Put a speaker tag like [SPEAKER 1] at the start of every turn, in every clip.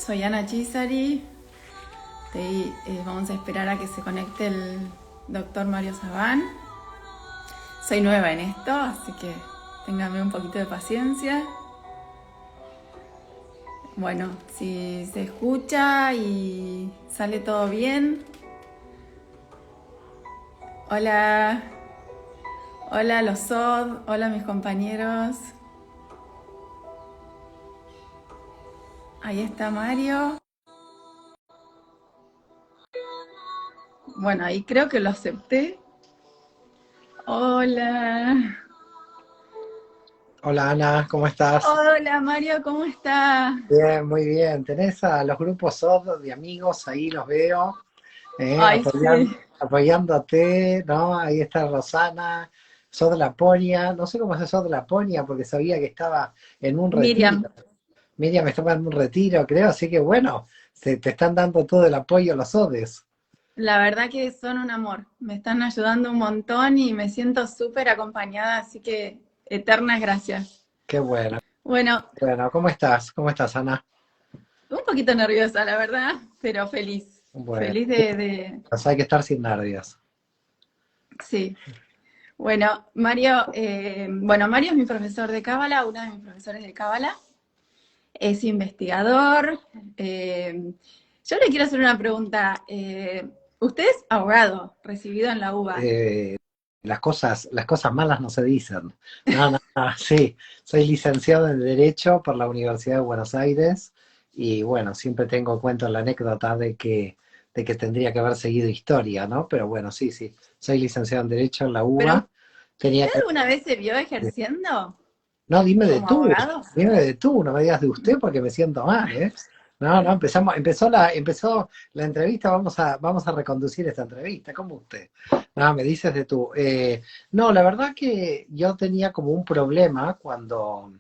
[SPEAKER 1] soy Ana Chisari. Vamos a esperar a que se conecte el doctor Mario Sabán. Soy nueva en esto, así que ténganme un poquito de paciencia. Bueno, si se escucha y sale todo bien. Hola, hola los SOD, hola mis compañeros. Ahí está Mario. Bueno, ahí creo que lo acepté. Hola.
[SPEAKER 2] Hola Ana, ¿cómo estás?
[SPEAKER 1] Hola Mario, ¿cómo estás?
[SPEAKER 2] Bien, muy bien. ¿Tenés a los grupos SOD de amigos? Ahí los veo,
[SPEAKER 1] Ay, sí.
[SPEAKER 2] apoyándote, ¿no? Ahí está Rosana, SOD Laponia. No sé cómo es SOD Laponia porque sabía que estaba en un
[SPEAKER 1] Miriam,
[SPEAKER 2] retiro. Miriam estaba en un retiro, creo, así que bueno, te están dando todo el apoyo los SODes.
[SPEAKER 1] la verdad que son un amor. Me están ayudando un montón y me siento súper acompañada, así que eternas gracias.
[SPEAKER 2] Qué bueno.
[SPEAKER 1] Bueno,
[SPEAKER 2] Bueno, ¿cómo estás? ¿Cómo estás, Ana?
[SPEAKER 1] un poquito nerviosa, la verdad, pero feliz.
[SPEAKER 2] Bueno,
[SPEAKER 1] Feliz de...
[SPEAKER 2] pues hay que estar sin nervios.
[SPEAKER 1] Sí. Bueno, Mario, Mario es mi profesor de Cábala, uno de mis profesores de Cábala. Es investigador. Yo le quiero hacer una pregunta. Usted es abogado, recibido en la UBA.
[SPEAKER 2] Eh, las cosas malas no se dicen. No, no, no, sí, soy licenciado en Derecho por la Universidad de Buenos Aires y bueno, siempre tengo cuento la anécdota de que tendría que haber seguido historia, ¿no? Pero bueno, sí, sí, soy licenciado en Derecho en la
[SPEAKER 1] Pero,
[SPEAKER 2] UBA. Tenía
[SPEAKER 1] ¿usted
[SPEAKER 2] que...
[SPEAKER 1] alguna vez se vio ejerciendo
[SPEAKER 2] No,
[SPEAKER 1] como abogado?
[SPEAKER 2] dime de tú, no me digas de usted porque me siento mal, ¿eh? No, no, empezó la entrevista, vamos a reconducir esta entrevista, como usted. No, me dices de tú. No, la verdad que yo tenía como un problema cuando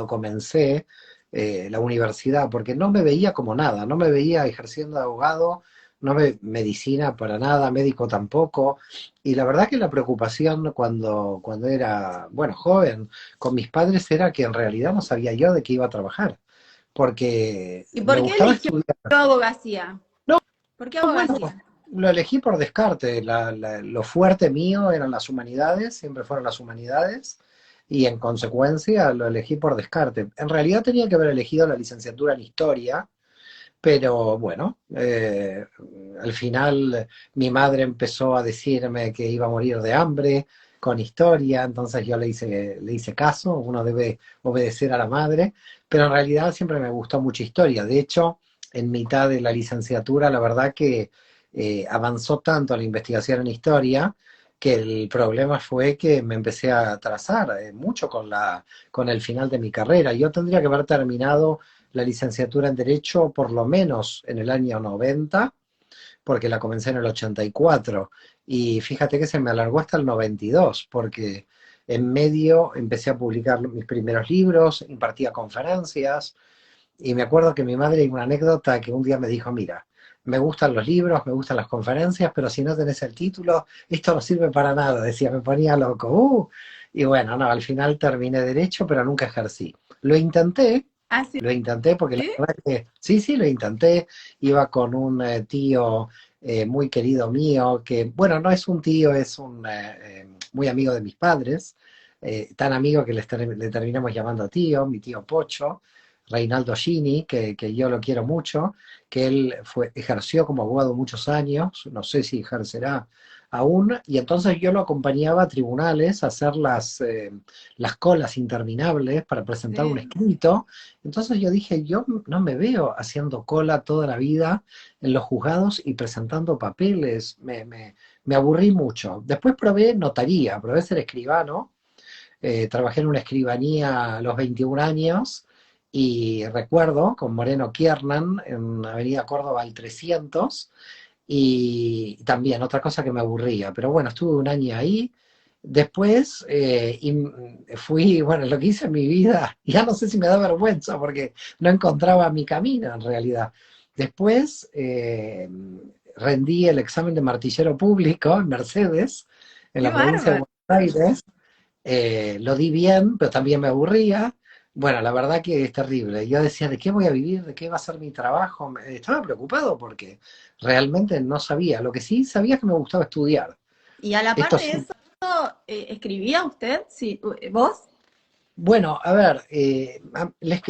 [SPEAKER 2] comencé la universidad, porque no me veía como nada, no me veía ejerciendo de abogado, no me medicina para nada, médico tampoco. Y la verdad que la preocupación cuando era, bueno, joven, con mis padres era que en realidad no sabía yo de qué iba a trabajar, porque
[SPEAKER 1] ¿Y
[SPEAKER 2] me
[SPEAKER 1] por qué
[SPEAKER 2] gustaba
[SPEAKER 1] eligió
[SPEAKER 2] estudiar.
[SPEAKER 1] abogacía?
[SPEAKER 2] No,
[SPEAKER 1] ¿Por qué
[SPEAKER 2] bueno,
[SPEAKER 1] abogacía?
[SPEAKER 2] lo elegí por descarte. Lo fuerte mío eran las humanidades, siempre fueron las humanidades, y en consecuencia lo elegí por descarte. En realidad tenía que haber elegido la licenciatura en historia, pero bueno, al final mi madre empezó a decirme que iba a morir de hambre con historia, entonces yo le hice caso, uno debe obedecer a la madre, pero en realidad siempre me gustó mucho historia. De hecho, en mitad de la licenciatura, la verdad que avanzó tanto la investigación en historia que el problema fue que me empecé a atrasar mucho con el final de mi carrera. Yo tendría que haber terminado la licenciatura en Derecho por lo menos en el año 90, porque la comencé en el 84. Y fíjate que se me alargó hasta el 92, porque en medio empecé a publicar mis primeros libros, impartía conferencias, y me acuerdo que mi madre, hay una anécdota que un día me dijo, mira, me gustan los libros, me gustan las conferencias, pero si no tenés el título, esto no sirve para nada, decía, me ponía loco. Y bueno, no, al final terminé derecho, pero nunca ejercí. Lo intenté,
[SPEAKER 1] Ah, sí.
[SPEAKER 2] lo intenté porque la verdad que sí, sí, lo intenté. Iba con un tío muy querido mío, que bueno, no es un tío, es un muy amigo de mis padres, tan amigo que le terminamos llamando tío, mi tío Pocho. Reinaldo Gini, que yo lo quiero mucho, que él ejerció como abogado muchos años, no sé si ejercerá aún, y entonces yo lo acompañaba a tribunales a hacer las colas interminables para presentar un
[SPEAKER 1] Sí.
[SPEAKER 2] escrito. Entonces yo dije, yo no me veo haciendo cola toda la vida en los juzgados y presentando papeles, me aburrí mucho. Después probé notaría, probé ser escribano, trabajé en una escribanía a los 21 años y recuerdo con Moreno Kiernan en Avenida Córdoba al 300 y también otra cosa que me aburría, pero bueno, estuve un año ahí. Después fui, bueno, lo que hice en mi vida, ya no sé si me da vergüenza porque no encontraba mi camino en realidad. Después rendí el examen de martillero público en Mercedes, en
[SPEAKER 1] Qué
[SPEAKER 2] la provincia de
[SPEAKER 1] bárbaro.
[SPEAKER 2] Buenos Aires. Lo di bien, pero también me aburría. Bueno, la verdad que es terrible. Yo decía, ¿de qué voy a vivir? ¿De qué va a ser mi trabajo? Estaba preocupado porque realmente no sabía. Lo que sí sabía es que me gustaba estudiar.
[SPEAKER 1] Y a la par
[SPEAKER 2] Esto
[SPEAKER 1] de
[SPEAKER 2] sí.
[SPEAKER 1] eso, ¿escribía usted? Sí, ¿vos?
[SPEAKER 2] Bueno, a ver,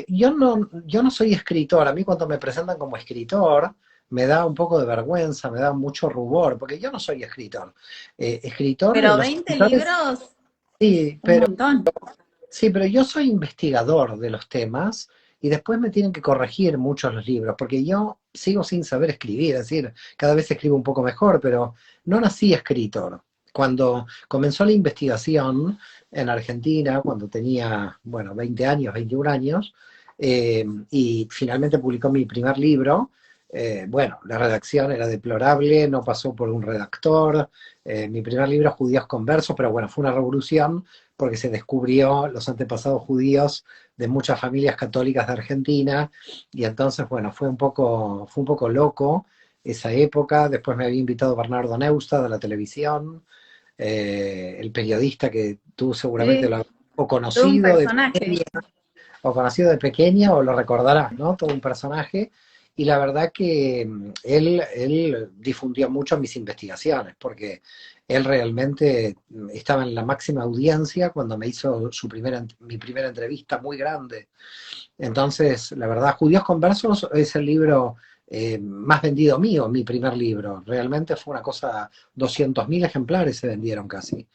[SPEAKER 2] yo no soy escritor. A mí cuando me presentan como escritor me da un poco de vergüenza, me da mucho rubor, porque yo no soy escritor.
[SPEAKER 1] Pero
[SPEAKER 2] Los
[SPEAKER 1] 20
[SPEAKER 2] escritores,
[SPEAKER 1] libros es
[SPEAKER 2] sí,
[SPEAKER 1] un montón.
[SPEAKER 2] sí, pero yo soy investigador de los temas y después me tienen que corregir muchos los libros, porque yo sigo sin saber escribir, es decir, cada vez escribo un poco mejor, pero no nací escritor. Cuando comenzó la investigación en Argentina, cuando tenía, bueno, 20 años, 21 años, y finalmente publicó mi primer libro, bueno, la redacción era deplorable, no pasó por un redactor, mi primer libro, Judíos Conversos, pero bueno, fue una revolución porque se descubrió los antepasados judíos de muchas familias católicas de Argentina, y entonces, bueno, fue un poco loco esa época. Después me había invitado Bernardo Neustadt de la televisión, el periodista que tú seguramente
[SPEAKER 1] Sí,
[SPEAKER 2] lo has o
[SPEAKER 1] todo un
[SPEAKER 2] conocido de
[SPEAKER 1] personaje.
[SPEAKER 2] o conocido de pequeña, o lo recordarás, ¿no? Todo un personaje. Y la verdad que él difundió mucho mis investigaciones, porque él realmente estaba en la máxima audiencia cuando me hizo mi primera entrevista muy grande. Entonces, la verdad, Judíos Conversos es el libro más vendido mío, mi primer libro. Realmente fue una cosa, 200.000 ejemplares se vendieron casi.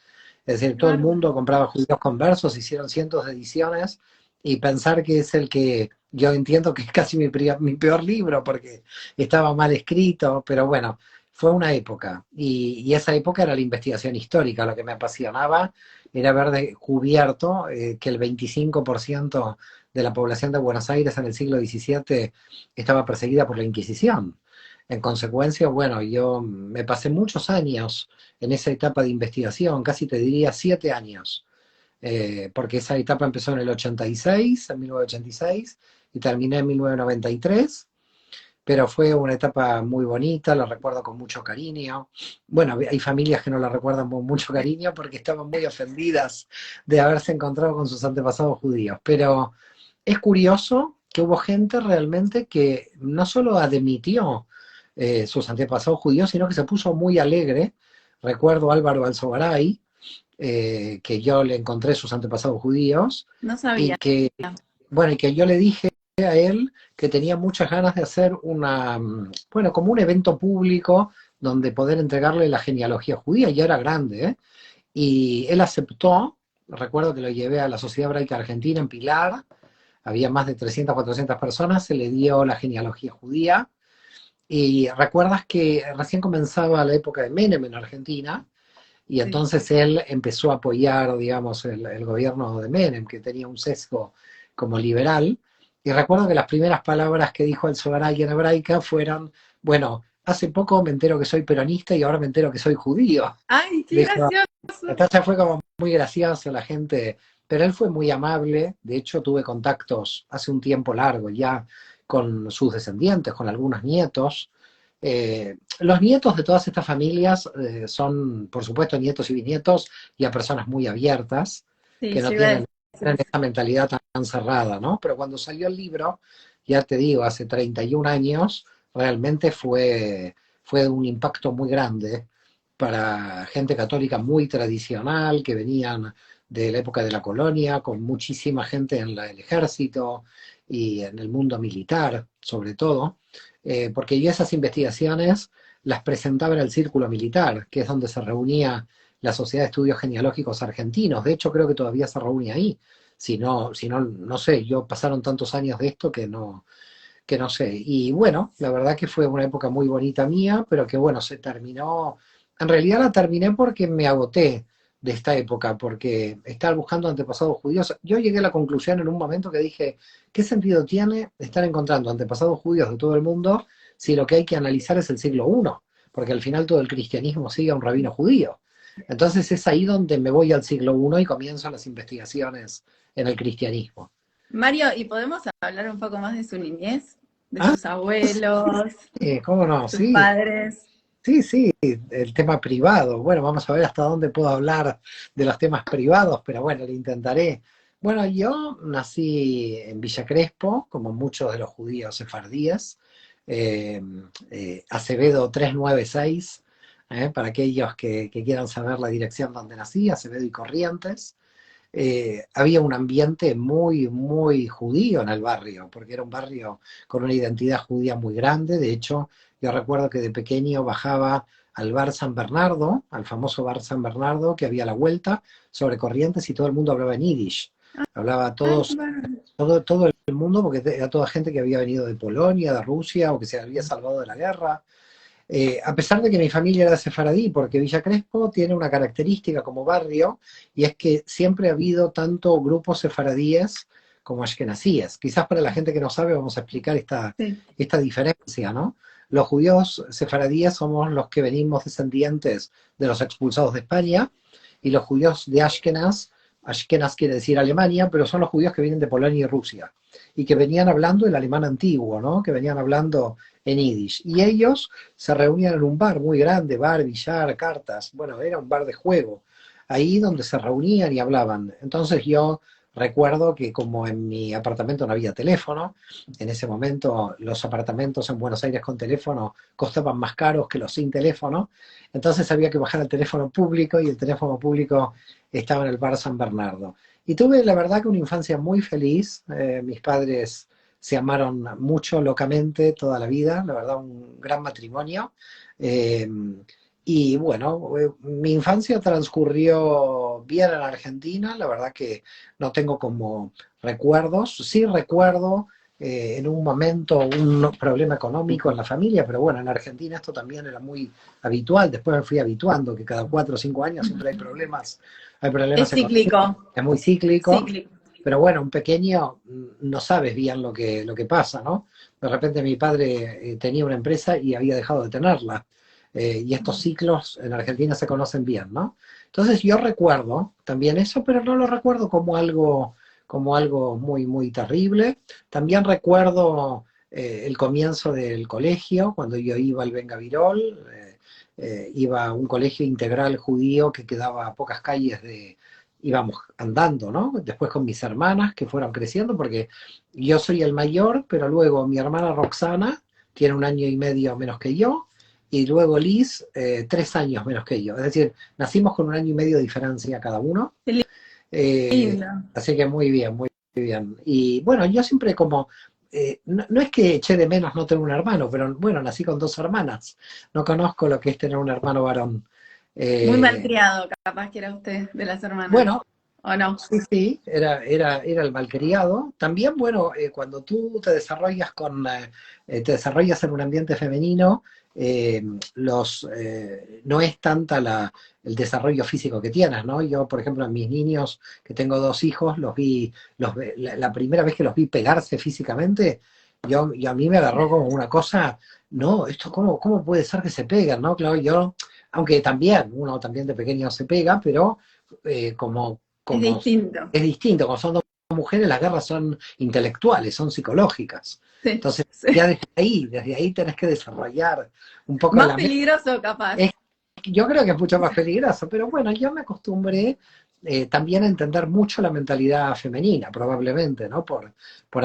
[SPEAKER 2] Es decir,
[SPEAKER 1] Qué
[SPEAKER 2] todo el
[SPEAKER 1] bárbaro.
[SPEAKER 2] mundo compraba Judíos Conversos, hicieron cientos de ediciones, y pensar que es el que yo entiendo que es casi mi peor libro porque estaba mal escrito, pero bueno, fue una época. Y esa época era la investigación histórica. Lo que me apasionaba era haber descubierto que el 25% de la población de Buenos Aires en el siglo XVII estaba perseguida por la Inquisición. En consecuencia, bueno, yo me pasé muchos años en esa etapa de investigación, casi te diría 7 años, porque esa etapa empezó en el 86, en 1986, y terminé en 1993, pero fue una etapa muy bonita, la recuerdo con mucho cariño. Bueno, hay familias que no la recuerdan con mucho cariño porque estaban muy ofendidas de haberse encontrado con sus antepasados judíos, pero es curioso que hubo gente realmente que no solo admitió sus antepasados judíos, sino que se puso muy alegre. Recuerdo a Álvaro Alzogaray, que yo le encontré sus antepasados judíos,
[SPEAKER 1] No
[SPEAKER 2] y
[SPEAKER 1] sabía.
[SPEAKER 2] que, bueno, y que yo le dije a él que tenía muchas ganas de hacer bueno, como un evento público donde poder entregarle la genealogía judía. Ya era grande, ¿eh? Y él aceptó. Recuerdo que lo llevé a la Sociedad Hebraica Argentina en Pilar, había más de 300, 400 personas, se le dio la genealogía judía. Y recuerdas que recién comenzaba la época de Menem en Argentina, y
[SPEAKER 1] Sí.
[SPEAKER 2] entonces él empezó a apoyar, digamos, el gobierno de Menem, que tenía un sesgo como liberal. Y recuerdo que las primeras palabras que dijo el Sogaray en hebraica fueron, bueno, hace poco me entero que soy peronista y ahora me entero que soy judío.
[SPEAKER 1] Ay, qué
[SPEAKER 2] Dijo,
[SPEAKER 1] gracioso.
[SPEAKER 2] entonces fue como muy gracioso la gente, pero él fue muy amable. De hecho, tuve contactos hace un tiempo largo ya con sus descendientes, con algunos nietos. Los nietos de todas estas familias son, por supuesto, nietos y bisnietos, y a personas muy abiertas,
[SPEAKER 1] Sí,
[SPEAKER 2] que no
[SPEAKER 1] yo iba a
[SPEAKER 2] tienen
[SPEAKER 1] decir eso.
[SPEAKER 2] esta mentalidad tan cerrada, ¿no? Pero cuando salió el libro, ya te digo, hace 31 años, realmente fue un impacto muy grande para gente católica muy tradicional, que venían de la época de la colonia, con muchísima gente en el ejército y en el mundo militar, sobre todo, porque yo esas investigaciones las presentaba en el Círculo Militar, que es donde se reunía la Sociedad de Estudios Genealógicos Argentinos. De hecho, creo que todavía se reúne ahí. Si no, no sé, yo pasaron tantos años de esto que no sé. Y bueno, la verdad que fue una época muy bonita mía, pero que bueno, se terminó. En realidad la terminé porque me agoté de esta época, porque estar buscando antepasados judíos, yo llegué a la conclusión en un momento que dije, ¿qué sentido tiene estar encontrando antepasados judíos de todo el mundo si lo que hay que analizar es el siglo I? Porque al final todo el cristianismo sigue a un rabino judío. Entonces es ahí donde me voy al siglo I y comienzo las investigaciones en el cristianismo.
[SPEAKER 1] Mario, ¿y podemos hablar un poco más de su niñez? De
[SPEAKER 2] Ah,
[SPEAKER 1] sus abuelos,
[SPEAKER 2] ¿cómo no?
[SPEAKER 1] sus
[SPEAKER 2] Sí.
[SPEAKER 1] padres.
[SPEAKER 2] Sí, sí, el tema privado. Bueno, vamos a ver hasta dónde puedo hablar de los temas privados, pero bueno, lo intentaré. Bueno, yo nací en Villa Crespo, como muchos de los judíos sefardíes, eh, Acevedo 396, para aquellos que quieran saber la dirección donde nací, Acevedo y Corrientes. Había un ambiente muy, muy judío en el barrio, porque era un barrio con una identidad judía muy grande. De hecho, yo recuerdo que de pequeño bajaba al bar San Bernardo, al famoso bar San Bernardo, que había a la vuelta sobre Corrientes y todo el mundo hablaba en yiddish. Hablaba
[SPEAKER 1] Ay, qué bárbaro.
[SPEAKER 2] todo el mundo, porque era toda gente que había venido de Polonia, de Rusia, o que se había salvado de la guerra. A pesar de que mi familia era sefaradí, porque Villa Crespo tiene una característica como barrio, y es que siempre ha habido tanto grupos sefaradíes como ashkenazíes. Quizás para la gente que no sabe vamos a explicar
[SPEAKER 1] Sí.
[SPEAKER 2] esta diferencia, ¿no? Los judíos sefaradíes somos los que venimos descendientes de los expulsados de España, y los judíos de Ashkenaz, Ashkenaz quiere decir Alemania, pero son los judíos que vienen de Polonia y Rusia, y que venían hablando el alemán antiguo, ¿no? Que venían hablando en yiddish. Y ellos se reunían en un bar muy grande, bar, billar, cartas, bueno, era un bar de juego, ahí donde se reunían y hablaban. Entonces yo recuerdo que como en mi apartamento no había teléfono, en ese momento los apartamentos en Buenos Aires con teléfono costaban más caros que los sin teléfono, entonces había que bajar al teléfono público, y el teléfono público estaba en el bar San Bernardo. Y tuve la verdad que una infancia muy feliz. Mis padres se amaron mucho, locamente, toda la vida, la verdad, un gran matrimonio. Eh, y bueno, mi infancia transcurrió bien en Argentina, la verdad que no tengo como recuerdos, sí recuerdo en un momento un problema económico en la familia, pero bueno, en Argentina esto también era muy habitual, después me fui habituando que cada 4 o 5 años siempre hay problemas
[SPEAKER 1] Es
[SPEAKER 2] económicos,
[SPEAKER 1] cíclico,
[SPEAKER 2] es muy cíclico.
[SPEAKER 1] cíclico.
[SPEAKER 2] Pero bueno, un pequeño no sabes bien lo que pasa, ¿no? De repente mi padre tenía una empresa y había dejado de tenerla. Y estos ciclos en Argentina se conocen bien, ¿no? Entonces yo recuerdo también eso, pero no lo recuerdo como algo muy, muy terrible. También recuerdo el comienzo del colegio, cuando yo iba al Vengavirol, iba a un colegio integral judío que quedaba a pocas calles íbamos andando, ¿no? Después con mis hermanas que fueron creciendo, porque yo soy el mayor, pero luego mi hermana Roxana tiene 1 año y medio menos que yo, y luego Liz, 3 años menos que yo. Es decir, nacimos con 1 año y medio de diferencia cada uno.
[SPEAKER 1] Qué
[SPEAKER 2] Eh,
[SPEAKER 1] lindo.
[SPEAKER 2] Así que muy bien, muy bien. Y bueno, yo siempre como, no es que eché de menos no tener un hermano, pero bueno, nací con 2 hermanas. No conozco lo que es tener un hermano varón.
[SPEAKER 1] Muy
[SPEAKER 2] Eh,
[SPEAKER 1] malcriado, capaz que era usted de las hermanas,
[SPEAKER 2] bueno,
[SPEAKER 1] ¿o no?
[SPEAKER 2] sí, sí, era el malcriado. También, bueno, cuando tú te desarrollas en un ambiente femenino, eh, no es tanta el desarrollo físico que tienes, ¿no? Yo, por ejemplo, en mis niños, que tengo 2 hijos, la primera vez que los vi pegarse físicamente, a mí me agarró como una cosa, no, esto cómo puede ser que se peguen, ¿no? Claro, aunque también, uno también de pequeño se pega, pero
[SPEAKER 1] Es
[SPEAKER 2] como
[SPEAKER 1] distinto.
[SPEAKER 2] es distinto, como son 2 mujeres, las guerras son intelectuales, son psicológicas.
[SPEAKER 1] Sí,
[SPEAKER 2] Entonces, ya
[SPEAKER 1] sí.
[SPEAKER 2] desde ahí tenés que desarrollar un poco
[SPEAKER 1] Más
[SPEAKER 2] la mente.
[SPEAKER 1] peligroso, capaz.
[SPEAKER 2] Yo creo que es mucho más peligroso, pero bueno, yo me acostumbré también a entender mucho la mentalidad femenina, probablemente, ¿no? Por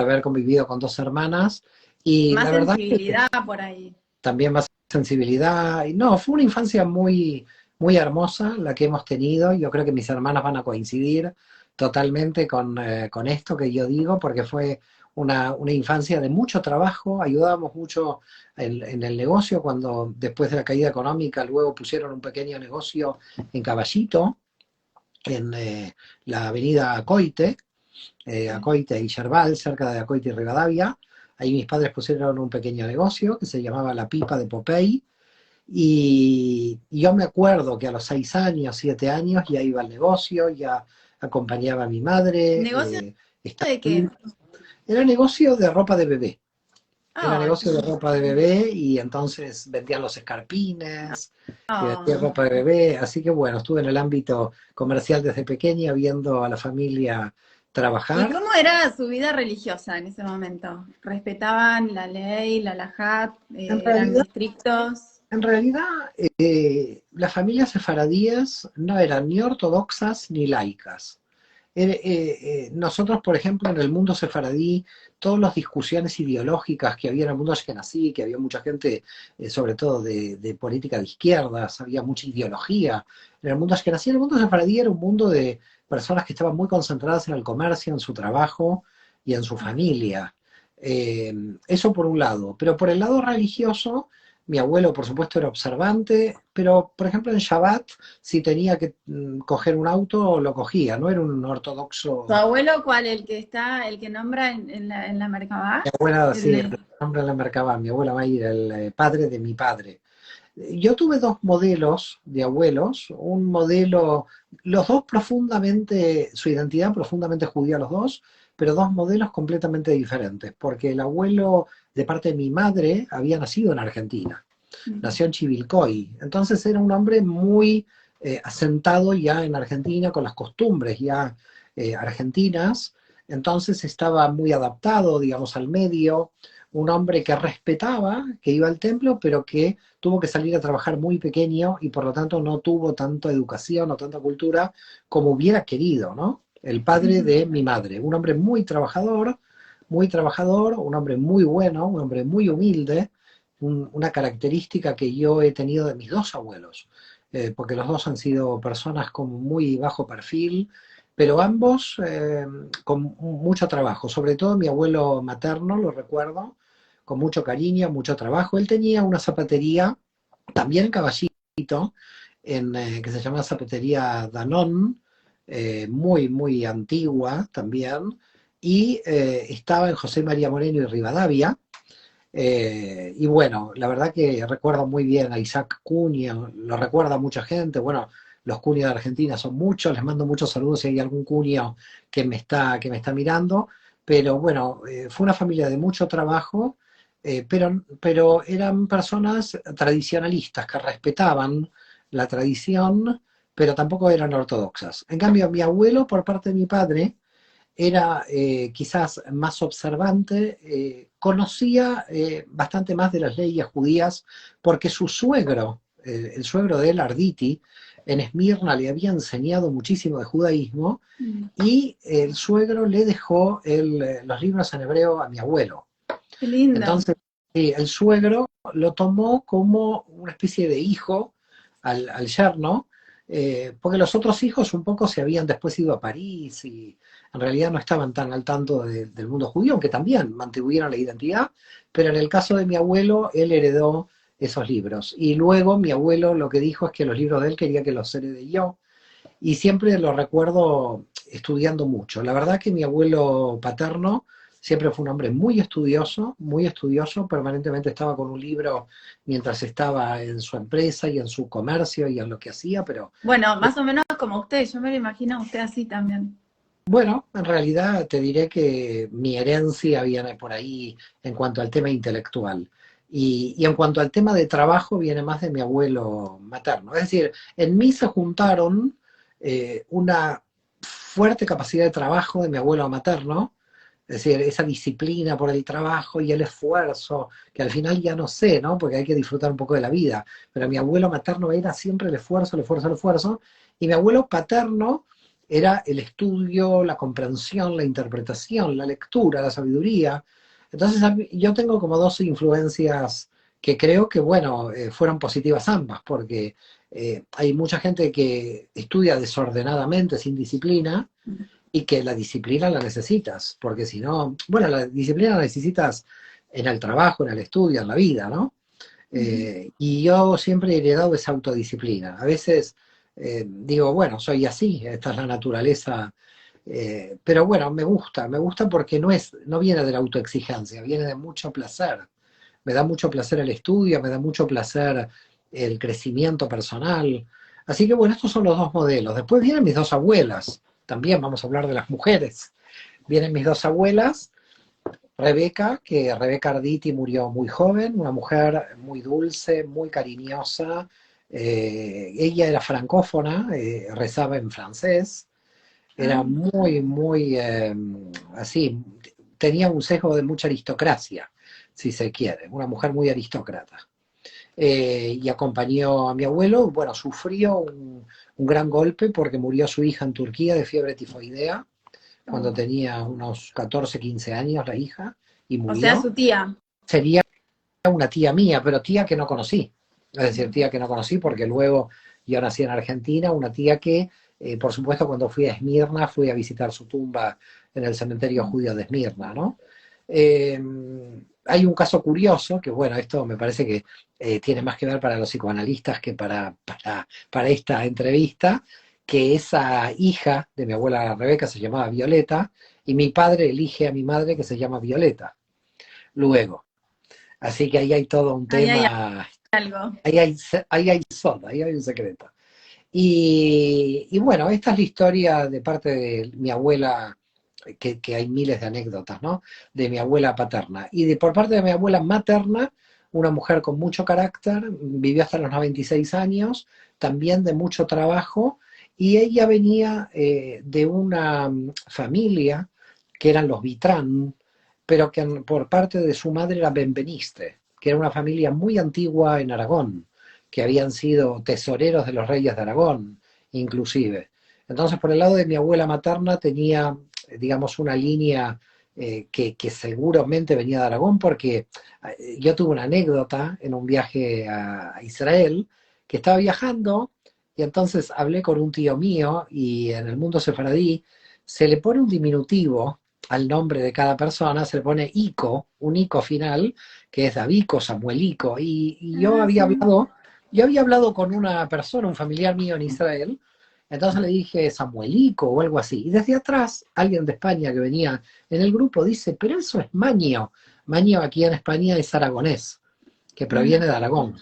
[SPEAKER 2] haber convivido con 2 hermanas. Y
[SPEAKER 1] Más
[SPEAKER 2] la verdad que
[SPEAKER 1] sensibilidad por ahí.
[SPEAKER 2] también más sensibilidad. Y no, fue una infancia muy, muy hermosa la que hemos tenido. Yo creo que mis hermanas van a coincidir totalmente con esto que yo digo, porque fue una infancia de mucho trabajo. Ayudábamos mucho en el negocio cuando después de la caída económica luego pusieron un pequeño negocio en Caballito, en la avenida
[SPEAKER 1] Sí.
[SPEAKER 2] Acoite y Yerbal, cerca de Acoite y Rivadavia. Ahí mis padres pusieron un pequeño negocio que se llamaba La Pipa de Popey. Y yo me acuerdo que a los 6 años, 7 años, ya iba al negocio, ya acompañaba a mi madre.
[SPEAKER 1] ¿Negocio
[SPEAKER 2] Estaba
[SPEAKER 1] de
[SPEAKER 2] ahí.
[SPEAKER 1] qué?
[SPEAKER 2] Era negocio de ropa de bebé. Era
[SPEAKER 1] Ay,
[SPEAKER 2] negocio de ropa de bebé, y entonces vendían los escarpines y vendían
[SPEAKER 1] oh.
[SPEAKER 2] ropa de bebé. Así que bueno, estuve en el ámbito comercial desde pequeña viendo a la familia
[SPEAKER 1] ¿Y
[SPEAKER 2] trabajar.
[SPEAKER 1] cómo era su vida religiosa en ese momento? ¿Respetaban la ley, la halajá?
[SPEAKER 2] En
[SPEAKER 1] ¿Eran
[SPEAKER 2] realidad,
[SPEAKER 1] estrictos?
[SPEAKER 2] En realidad, las familias sefaradíes no eran ni ortodoxas ni laicas. Nosotros, por ejemplo, en el mundo sefaradí, todas las discusiones ideológicas que había en el mundo ashkenazí, que había mucha gente, sobre todo de política de izquierdas, había mucha ideología. En el mundo ashkenazí, el mundo sefaradí era un mundo de personas que estaban muy concentradas en el comercio, en su trabajo y en su familia. Eso por un lado. Pero por el lado religioso, mi abuelo, por supuesto, era observante, pero, por ejemplo, en Shabbat, si tenía que coger un auto, lo cogía, no era un
[SPEAKER 1] ¿Tu
[SPEAKER 2] ortodoxo.
[SPEAKER 1] abuelo cuál? El que nombra en la
[SPEAKER 2] Mi
[SPEAKER 1] Merkabah?
[SPEAKER 2] abuela,
[SPEAKER 1] El
[SPEAKER 2] sí,
[SPEAKER 1] de...
[SPEAKER 2] el nombre la marcaba, mi abuela Mayra, el padre de mi padre. Yo tuve dos modelos de abuelos, un modelo, los dos profundamente, su identidad profundamente judía los dos, pero dos modelos completamente diferentes, porque el abuelo de parte de mi madre había nacido en Argentina, nació en Chivilcoy, entonces era un hombre muy asentado ya en Argentina, con las costumbres ya argentinas, entonces estaba muy adaptado, digamos, al medio, un hombre que respetaba, que iba al templo, pero que tuvo que salir a trabajar muy pequeño y por lo tanto no tuvo tanta educación o tanta cultura como hubiera querido, ¿no? El padre de mi madre, un hombre muy trabajador, un hombre muy bueno, un hombre muy humilde, una característica que yo he tenido de mis dos abuelos, porque los dos han sido personas con muy bajo perfil, pero ambos con mucho trabajo, sobre todo mi abuelo materno, lo recuerdo, con mucho cariño, mucho trabajo. Él tenía una zapatería, también en Caballito, que se llama Zapatería Danón, muy, muy antigua también, y estaba en José María Moreno y Rivadavia, y bueno, la verdad que recuerdo muy bien a Isaac Cunha, lo recuerda mucha gente, bueno, los Cunha de Argentina son muchos, les mando muchos saludos si hay algún Cunha que me está mirando, pero bueno, fue una familia de mucho trabajo, pero eran personas tradicionalistas que respetaban la tradición, pero tampoco eran ortodoxas. En cambio, mi abuelo, por parte de mi padre, era quizás más observante, conocía bastante más de las leyes judías, porque su suegro, el suegro de él, Arditi, en Esmirna le había enseñado muchísimo de judaísmo, y el suegro le dejó los libros en hebreo a mi abuelo.
[SPEAKER 1] Qué lindo.
[SPEAKER 2] Entonces, el suegro lo tomó como una especie de hijo al yerno, porque los otros hijos un poco se habían después ido a París y en realidad no estaban tan al tanto del mundo judío, aunque también mantuvieron la identidad, pero en el caso de mi abuelo, él heredó esos libros. Y luego mi abuelo lo que dijo es que los libros de él quería que los herede yo, y siempre lo recuerdo estudiando mucho. La verdad que mi abuelo paterno siempre fue un hombre muy estudioso, permanentemente estaba con un libro mientras estaba en su empresa y en su comercio y en lo que hacía, pero
[SPEAKER 1] Bueno, más o menos como usted, yo me lo imagino a usted así también.
[SPEAKER 2] bueno, en realidad te diré que mi herencia viene por ahí en cuanto al tema intelectual. Y en cuanto al tema de trabajo, viene más de mi abuelo materno. Es decir, en mí se juntaron una fuerte capacidad de trabajo de mi abuelo materno, es decir, esa disciplina por el trabajo y el esfuerzo, que al final ya no sé, ¿no? Porque hay que disfrutar un poco de la vida. Pero mi abuelo materno era siempre el esfuerzo, el esfuerzo, el esfuerzo. Y mi abuelo paterno era el estudio, la comprensión, la interpretación, la lectura, la sabiduría. Entonces yo tengo como dos influencias que creo que, bueno, fueron positivas ambas, porque hay mucha gente que estudia desordenadamente, sin disciplina, y que la disciplina la necesitas, porque si no, bueno, la disciplina la necesitas en el trabajo, en el estudio, en la vida, ¿no? Y yo siempre he heredado esa autodisciplina. A veces digo, bueno, soy así, esta es la naturaleza, pero bueno, me gusta porque no viene de la autoexigencia, viene de mucho placer. Me da mucho placer el estudio, me da mucho placer el crecimiento personal. Así que bueno, estos son los dos modelos. Después vienen mis dos abuelas, también vamos a hablar de las mujeres. Vienen mis dos abuelas, Rebeca Arditi murió muy joven, una mujer muy dulce, muy cariñosa. Ella era francófona, rezaba en francés, era
[SPEAKER 1] Ah,
[SPEAKER 2] muy, muy así, tenía un sesgo de mucha aristocracia, si se quiere, una mujer muy aristócrata. Y acompañó a mi abuelo, bueno, sufrió un gran golpe porque murió su hija en Turquía de fiebre tifoidea cuando
[SPEAKER 1] Oh.
[SPEAKER 2] tenía unos 14, 15 años la hija y
[SPEAKER 1] O sea,
[SPEAKER 2] murió.
[SPEAKER 1] su tía.
[SPEAKER 2] Sería una tía mía, pero tía que no conocí. Es decir,
[SPEAKER 1] Mm.
[SPEAKER 2] tía que no conocí porque luego yo nací en Argentina, una tía que, por supuesto, cuando fui a Esmirna, fui a visitar su tumba en el cementerio
[SPEAKER 1] Mm.
[SPEAKER 2] judío de Esmirna, ¿no? Eh, Hay un caso curioso, que bueno, esto me parece que tiene más que ver para los psicoanalistas que para esta entrevista, que esa hija de mi abuela Rebeca se llamaba Violeta, y mi padre elige a mi madre que se llama Violeta, luego. Así que ahí hay todo un
[SPEAKER 1] Ahí hay
[SPEAKER 2] tema,
[SPEAKER 1] algo.
[SPEAKER 2] ahí hay soda, ahí hay un secreto. Y bueno, esta es la historia de parte de mi abuela, que hay miles de anécdotas, ¿no? De mi abuela paterna. Y por parte de mi abuela materna, una mujer con mucho carácter, vivió hasta los 96 años, también de mucho trabajo, y ella venía de una familia que eran los Vitrán, pero que por parte de su madre era Benveniste, que era una familia muy antigua en Aragón, que habían sido tesoreros de los reyes de Aragón, inclusive. Entonces, por el lado de mi abuela materna tenía, digamos, una línea que seguramente venía de Aragón, porque yo tuve una anécdota en un viaje a Israel, que estaba viajando, y entonces hablé con un tío mío, y en el mundo sefaradí se le pone un diminutivo al nombre de cada persona, se le pone Ico, un Ico final, que es Davico, Samuelico, y
[SPEAKER 1] Ah, sí.
[SPEAKER 2] yo había hablado con una persona, un familiar mío en Israel, entonces le dije Samuelico o algo así, y desde atrás alguien de España que venía en el grupo dice, pero eso es Maño, Maño aquí en España es aragonés, que proviene
[SPEAKER 1] Ujú.
[SPEAKER 2] de Aragón.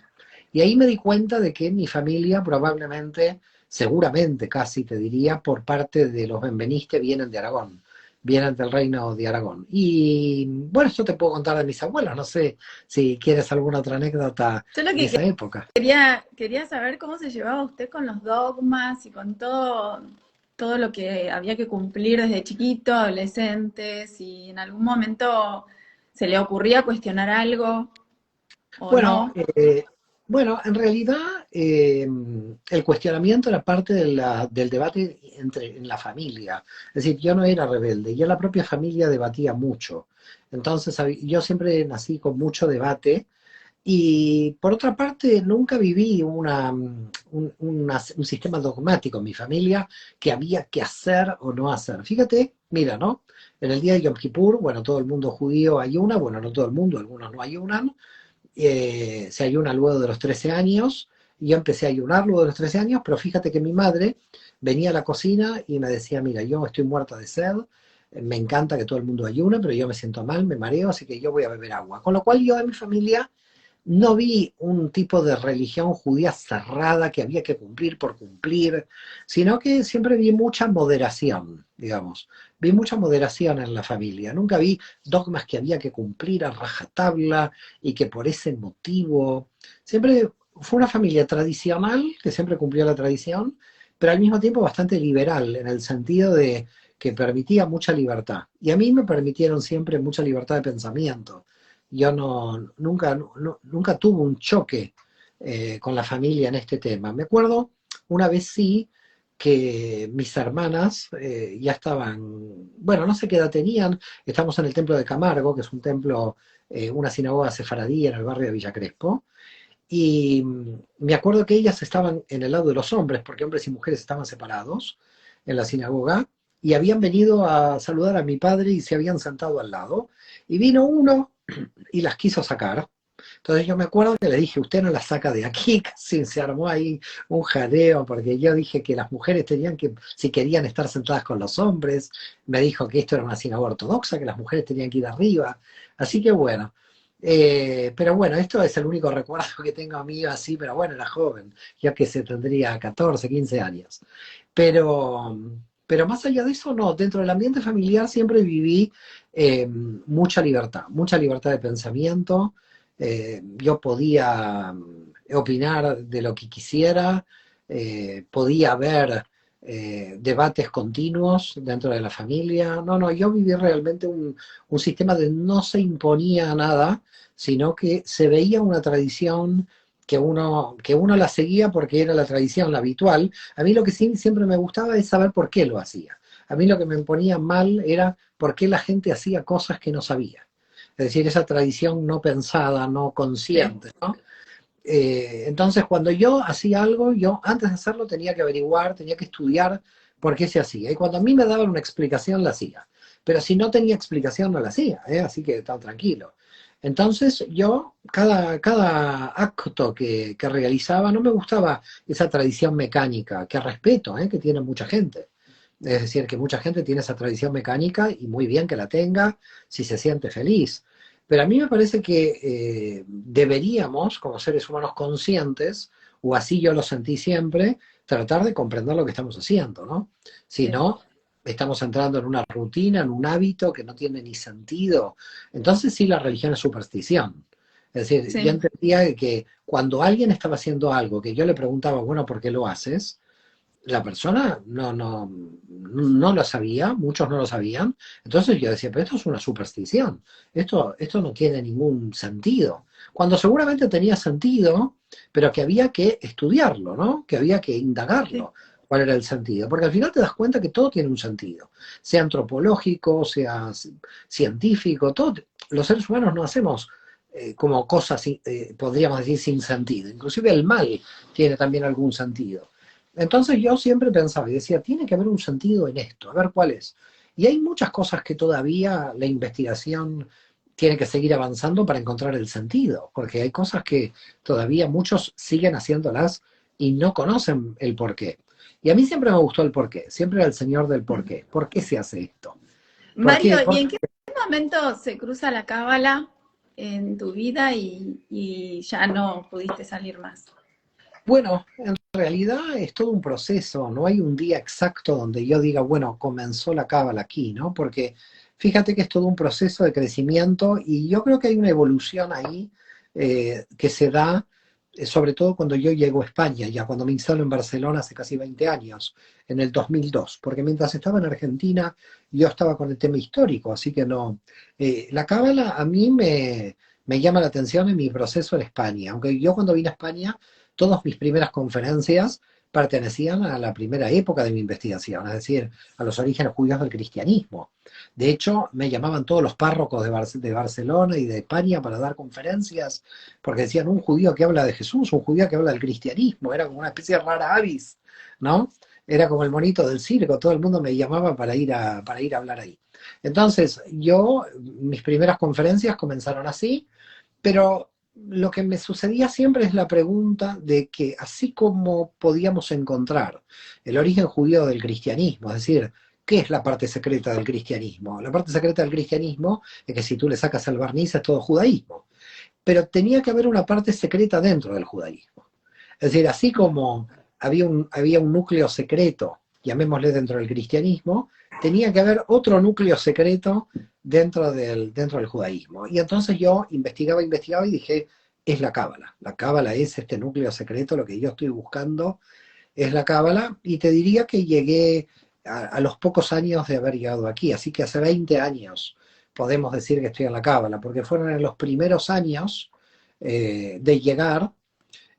[SPEAKER 2] Y ahí me di cuenta de que mi familia probablemente, seguramente casi te diría, por parte de los Benveniste vienen de Aragón, vienen del reino de Aragón. Y bueno, esto te puedo contar de mis abuelos, no sé si quieres alguna otra anécdota
[SPEAKER 1] Yo lo
[SPEAKER 2] de
[SPEAKER 1] que
[SPEAKER 2] esa época.
[SPEAKER 1] quería saber cómo se llevaba usted con los dogmas y con todo lo que había que cumplir desde chiquito, adolescente, si en algún momento se le ocurría cuestionar algo o
[SPEAKER 2] Bueno,
[SPEAKER 1] no.
[SPEAKER 2] bueno, en realidad el cuestionamiento era parte de del debate en la familia. Es decir, yo no era rebelde, yo en la propia familia debatía mucho. Entonces, yo siempre nací con mucho debate y por otra parte nunca viví un sistema dogmático en mi familia que había que hacer o no hacer. Fíjate, mira, ¿no? En el día de Yom Kippur, bueno, todo el mundo judío ayuna, bueno, no todo el mundo, algunos no ayunan, se ayuna luego de los 13 años, y yo empecé a ayunar luego de los 13 años, pero fíjate que mi madre venía a la cocina y me decía, mira, yo estoy muerta de sed, me encanta que todo el mundo ayune, pero yo me siento mal, me mareo, así que yo voy a beber agua. Con lo cual yo en mi familia no vi un tipo de religión judía cerrada que había que cumplir por cumplir, sino que siempre vi mucha moderación, digamos. Vi mucha moderación en la familia. Nunca vi dogmas que había que cumplir a rajatabla y que por ese motivo. Siempre fue una familia tradicional, que siempre cumplió la tradición, pero al mismo tiempo bastante liberal, en el sentido de que permitía mucha libertad. Y a mí me permitieron siempre mucha libertad de pensamiento. Yo nunca tuve un choque con la familia en este tema. Me acuerdo una vez sí que mis hermanas ya estaban, bueno, no sé qué edad tenían, estamos en el templo de Camargo, que es un templo, una sinagoga sefaradí en el barrio de Villa Crespo, y me acuerdo que ellas estaban en el lado de los hombres, porque hombres y mujeres estaban separados en la sinagoga, y habían venido a saludar a mi padre y se habían sentado al lado, y vino uno y las quiso sacar. Entonces yo me acuerdo que le dije, usted no las saca de aquí, casi se armó ahí un jaleo, porque yo dije que las mujeres tenían que, si querían estar sentadas con los hombres, me dijo que esto era una sinagoga ortodoxa, que las mujeres tenían que ir arriba, así que bueno. Pero bueno, esto es el único recuerdo que tengo a mí así, pero bueno, era joven, ya que se tendría 14, 15 años. Pero, pero más allá de eso, no, dentro del ambiente familiar siempre viví mucha libertad de pensamiento. Yo podía opinar de lo que quisiera, podía haber debates continuos dentro de la familia. No, no, yo viví realmente un sistema de no se imponía nada, sino que se veía una tradición que uno la seguía porque era la tradición, la habitual. A mí lo que sí siempre me gustaba es saber por qué lo hacía. A mí lo que me ponía mal era por qué la gente hacía cosas que no sabía. Es decir, esa tradición no pensada, no
[SPEAKER 1] Sí,
[SPEAKER 2] consciente, ¿no? Entonces, cuando yo hacía algo, yo antes de hacerlo tenía que averiguar, tenía que estudiar por qué se hacía. Y cuando a mí me daban una explicación, la hacía. Pero si no tenía explicación, no la hacía, ¿eh? Así que estaba tranquilo. Entonces, yo, cada acto que realizaba, no me gustaba esa tradición mecánica, que respeto, ¿eh? Que tiene mucha gente. Es decir, que mucha gente tiene esa tradición mecánica y muy bien que la tenga si se siente feliz. Pero a mí me parece que deberíamos, como seres humanos conscientes, o así yo lo sentí siempre, tratar de comprender lo que estamos haciendo, ¿no? Si
[SPEAKER 1] sí,
[SPEAKER 2] no, estamos entrando en una rutina, en un hábito que no tiene ni sentido. Entonces sí, la religión es superstición. Es decir, yo
[SPEAKER 1] sí,
[SPEAKER 2] entendía que cuando alguien estaba haciendo algo que yo le preguntaba, bueno, ¿por qué lo haces? La persona no lo sabía, muchos no lo sabían. Entonces yo decía, pero esto es una superstición, esto no tiene ningún sentido. Cuando seguramente tenía sentido, pero que había que estudiarlo, ¿no? Que había que
[SPEAKER 1] sí,
[SPEAKER 2] indagarlo, cuál era el sentido. Porque al final te das cuenta que todo tiene un sentido, sea antropológico, sea científico, todo, los seres humanos no hacemos como cosas, podríamos decir, sin sentido. Inclusive el mal tiene también algún sentido. Entonces yo siempre pensaba y decía, tiene que haber un sentido en esto, a ver cuál es. Y hay muchas cosas que todavía la investigación tiene que seguir avanzando para encontrar el sentido, porque hay cosas que todavía muchos siguen haciéndolas y no conocen el porqué. Y a mí siempre me gustó el porqué, siempre era el señor del
[SPEAKER 1] sí.
[SPEAKER 2] porqué. ¿Por qué se hace esto? ¿Por
[SPEAKER 1] Mario,
[SPEAKER 2] qué?
[SPEAKER 1] ¿y en qué momento se cruza la cábala en tu vida y ya no pudiste salir más?
[SPEAKER 2] Bueno, en realidad es todo un proceso, no hay un día exacto donde yo diga, bueno, comenzó la cábala aquí, ¿no? Porque fíjate que es todo un proceso de crecimiento y yo creo que hay una evolución ahí que se da, sobre todo cuando yo llego a España, ya cuando me instalo en Barcelona hace casi 20 años, en el 2002, porque mientras estaba en Argentina yo estaba con el tema histórico, así que no. La cábala a mí me llama la atención en mi proceso en España, aunque yo cuando vine a España todas mis primeras conferencias pertenecían a la primera época de mi investigación, es decir, a los orígenes judíos del cristianismo. De hecho, me llamaban todos los párrocos de Barcelona y de España para dar conferencias, porque decían un judío que habla de Jesús, un judío que habla del cristianismo, era como una especie de rara avis, ¿no? Era como el monito del circo, todo el mundo me llamaba para ir a hablar ahí. Entonces, mis primeras conferencias comenzaron así, pero lo que me sucedía siempre es la pregunta de que así como podíamos encontrar el origen judío del cristianismo, es decir, ¿qué es la parte secreta del cristianismo? La parte secreta del cristianismo es que si tú le sacas el barniz es todo judaísmo, pero tenía que haber una parte secreta dentro del judaísmo. Es decir, así como había un núcleo secreto, llamémosle dentro del cristianismo, tenía que haber otro núcleo secreto dentro del judaísmo. Y entonces yo investigaba y dije, es la cábala. La cábala es este núcleo secreto, lo que yo estoy buscando es la cábala. Y te diría que llegué a los pocos años de haber llegado aquí, así que hace 20 años podemos decir que estoy en la cábala, porque fueron en los primeros años de llegar.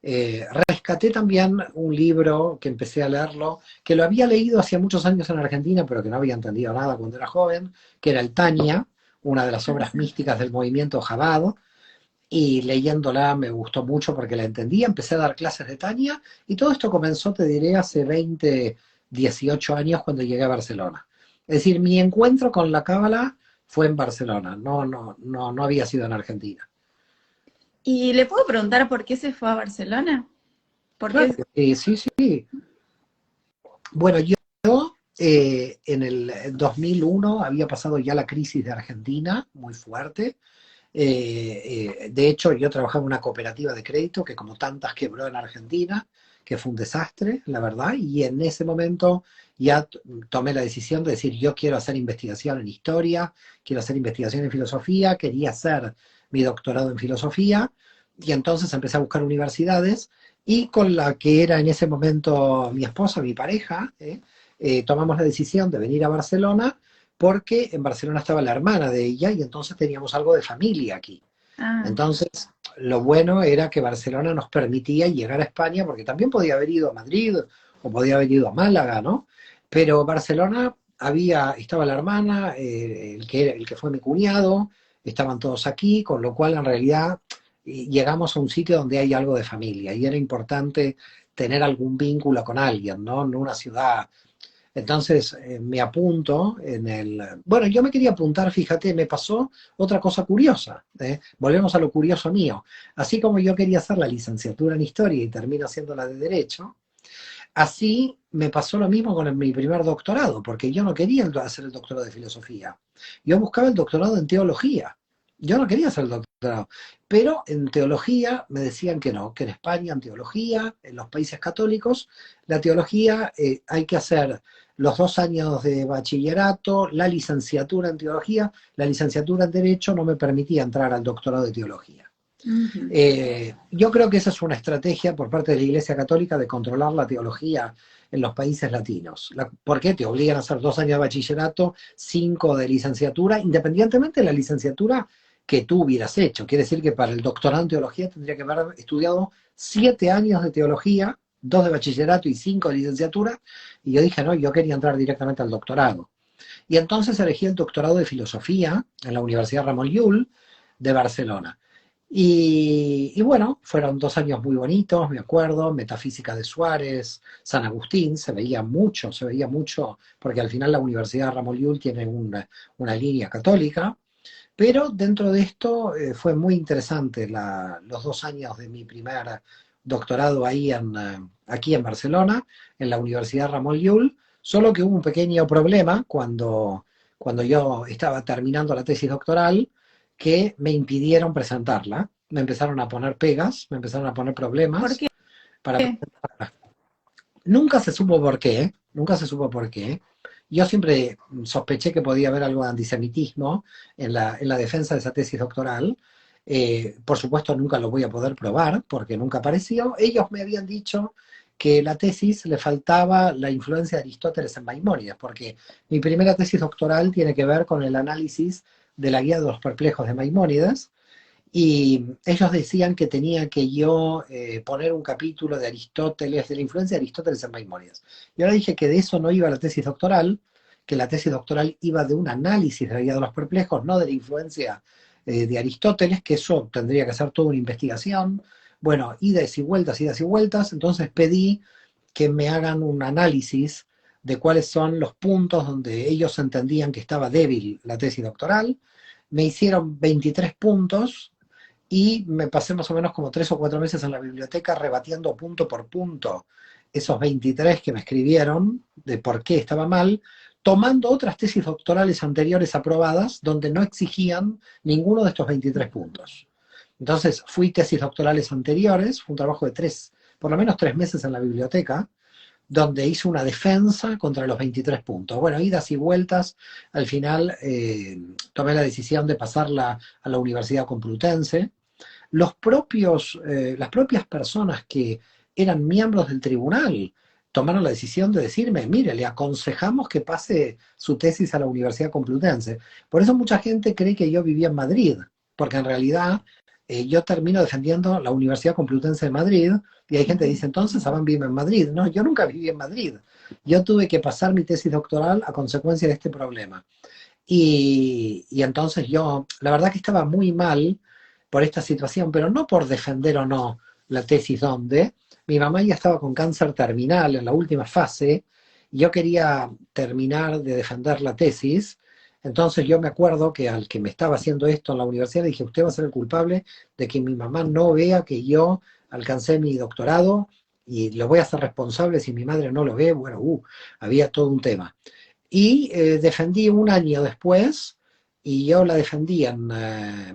[SPEAKER 2] Rescaté también un libro que empecé a leerlo, que lo había leído hacía muchos años en Argentina, pero que no había entendido nada cuando era joven, que era el Tania, una de las
[SPEAKER 1] Ah,
[SPEAKER 2] obras
[SPEAKER 1] sí.
[SPEAKER 2] místicas del movimiento Chabad, y leyéndola me gustó mucho porque la entendía, empecé a dar clases de Tania, y todo esto comenzó, te diré, hace 20, 18 años cuando llegué a Barcelona. Es decir, mi encuentro con la Cábala fue en Barcelona, no había sido en Argentina.
[SPEAKER 1] ¿Y le puedo preguntar por qué se fue a Barcelona? ¿Por
[SPEAKER 2] Claro
[SPEAKER 1] qué?
[SPEAKER 2] que sí, sí, sí. Bueno, yo en el 2001 había pasado ya la crisis de Argentina, muy fuerte. De hecho, yo trabajaba en una cooperativa de crédito que como tantas quebró en Argentina, que fue un desastre, la verdad, y en ese momento ya tomé la decisión de decir, yo quiero hacer investigación en historia, quiero hacer investigación en filosofía, quería hacer mi doctorado en filosofía, y entonces empecé a buscar universidades, y con la que era en ese momento mi esposa, mi pareja, tomamos la decisión de venir a Barcelona porque en Barcelona estaba la hermana de ella y entonces teníamos algo de familia aquí.
[SPEAKER 1] Ah,
[SPEAKER 2] Entonces, lo bueno era que Barcelona nos permitía llegar a España, porque también podía haber ido a Madrid o podía haber ido a Málaga, ¿no? Pero Barcelona estaba la hermana, el que fue mi cuñado, estaban todos aquí, con lo cual en realidad llegamos a un sitio donde hay algo de familia y era importante tener algún vínculo con alguien, ¿no? En una ciudad. Entonces me apunto en el... Bueno, yo me quería apuntar, fíjate, me pasó otra cosa curiosa. Volvemos a lo curioso mío. Así como yo quería hacer la licenciatura en Historia y termino haciendo la de Derecho, así me pasó lo mismo con mi primer doctorado, porque yo no quería hacer el doctorado de Filosofía. Yo buscaba el doctorado en Teología. Yo no quería hacer el doctorado. Pero en Teología me decían que no, que en España, en Teología, en los países católicos, la Teología hay que hacer los 2 años de bachillerato, la licenciatura en Teología, la licenciatura en Derecho no me permitía entrar al doctorado de Teología.
[SPEAKER 1] Ujú.
[SPEAKER 2] Yo creo que esa es una estrategia por parte de la Iglesia Católica de controlar la teología en los países latinos. ¿Por qué? Te obligan a hacer 2 años de bachillerato, 5 de licenciatura, independientemente de la licenciatura que tú hubieras hecho. Quiere decir que para el doctorado en teología tendría que haber estudiado 7 años de teología, 2 de bachillerato y 5 de licenciatura, y yo dije, no, yo quería entrar directamente al doctorado. Y entonces elegí el doctorado de filosofía en la Universidad Ramon Llull de Barcelona. Y bueno, fueron 2 años muy bonitos, me acuerdo, Metafísica de Suárez, San Agustín, se veía mucho, porque al final la Universidad Ramon Llull tiene una línea católica, pero dentro de esto fue muy interesante los 2 años de mi primer doctorado ahí aquí en Barcelona, en la Universidad Ramon Llull, solo que hubo un pequeño problema cuando yo estaba terminando la tesis doctoral, que me impidieron presentarla. Me empezaron a poner pegas, me empezaron a poner
[SPEAKER 1] ¿Por
[SPEAKER 2] problemas
[SPEAKER 1] qué?
[SPEAKER 2] para presentarla. Nunca se supo por qué, nunca se supo por qué. Yo siempre sospeché que podía haber algo de antisemitismo en la defensa de esa tesis doctoral. Por supuesto, nunca lo voy a poder probar porque nunca apareció. Ellos me habían dicho que la tesis le faltaba la influencia de Aristóteles en Maimónides, porque mi primera tesis doctoral tiene que ver con el análisis de la Guía de los Perplejos de Maimónides, y ellos decían que tenía que yo poner un capítulo de Aristóteles, de la influencia de Aristóteles en Maimónides. Y ahora dije que de eso no iba la tesis doctoral, que la tesis doctoral iba de un análisis de la Guía de los Perplejos, no de la influencia de Aristóteles, que eso tendría que ser toda una investigación. Bueno, idas y vueltas, entonces pedí que me hagan un análisis de cuáles son los puntos donde ellos entendían que estaba débil la tesis doctoral. Me hicieron 23 puntos y me pasé más o menos como 3 o 4 meses en la biblioteca rebatiendo punto por punto esos 23 que me escribieron de por qué estaba mal, tomando otras tesis doctorales anteriores aprobadas donde no exigían ninguno de estos 23 puntos. Entonces fui tesis doctorales anteriores, fue un trabajo de por lo menos 3 meses en la biblioteca, donde hice una defensa contra los 23 puntos. Bueno, idas y vueltas, al final tomé la decisión de pasarla a la Universidad Complutense. Las propias personas que eran miembros del tribunal tomaron la decisión de decirme, mire, le aconsejamos que pase su tesis a la Universidad Complutense. Por eso mucha gente cree que yo vivía en Madrid, porque en realidad yo termino defendiendo la Universidad Complutense de Madrid, y hay gente que dice, entonces Aban vive en Madrid. No, yo nunca viví en Madrid. Yo tuve que pasar mi tesis doctoral a consecuencia de este problema. Y entonces yo, la verdad que estaba muy mal por esta situación, pero no por defender o no la tesis donde mi mamá ya estaba con cáncer terminal en la última fase, y yo quería terminar de defender la tesis. Entonces yo me acuerdo que al que me estaba haciendo esto en la universidad le dije, usted va a ser el culpable de que mi mamá no vea que yo alcancé mi doctorado, y lo voy a hacer responsable si mi madre no lo ve. Bueno, había todo un tema. Y defendí un año después, y yo la defendí en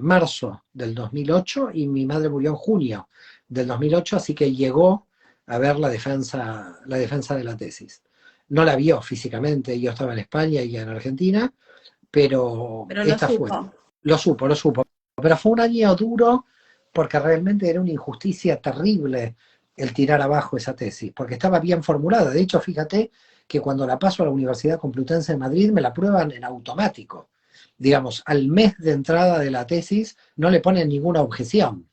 [SPEAKER 2] marzo del 2008 y mi madre murió en junio del 2008, así que llegó a ver la defensa de la tesis. No la vio físicamente, yo estaba en España y ella en Argentina, pero
[SPEAKER 1] Pero lo
[SPEAKER 2] esta fue.
[SPEAKER 1] supo.
[SPEAKER 2] Lo supo. Pero fue un año duro porque realmente era una injusticia terrible el tirar abajo esa tesis, porque estaba bien formulada. De hecho, fíjate que cuando la paso a la Universidad Complutense de Madrid me la prueban en automático. Digamos, al mes de entrada de la tesis no le ponen ninguna objeción.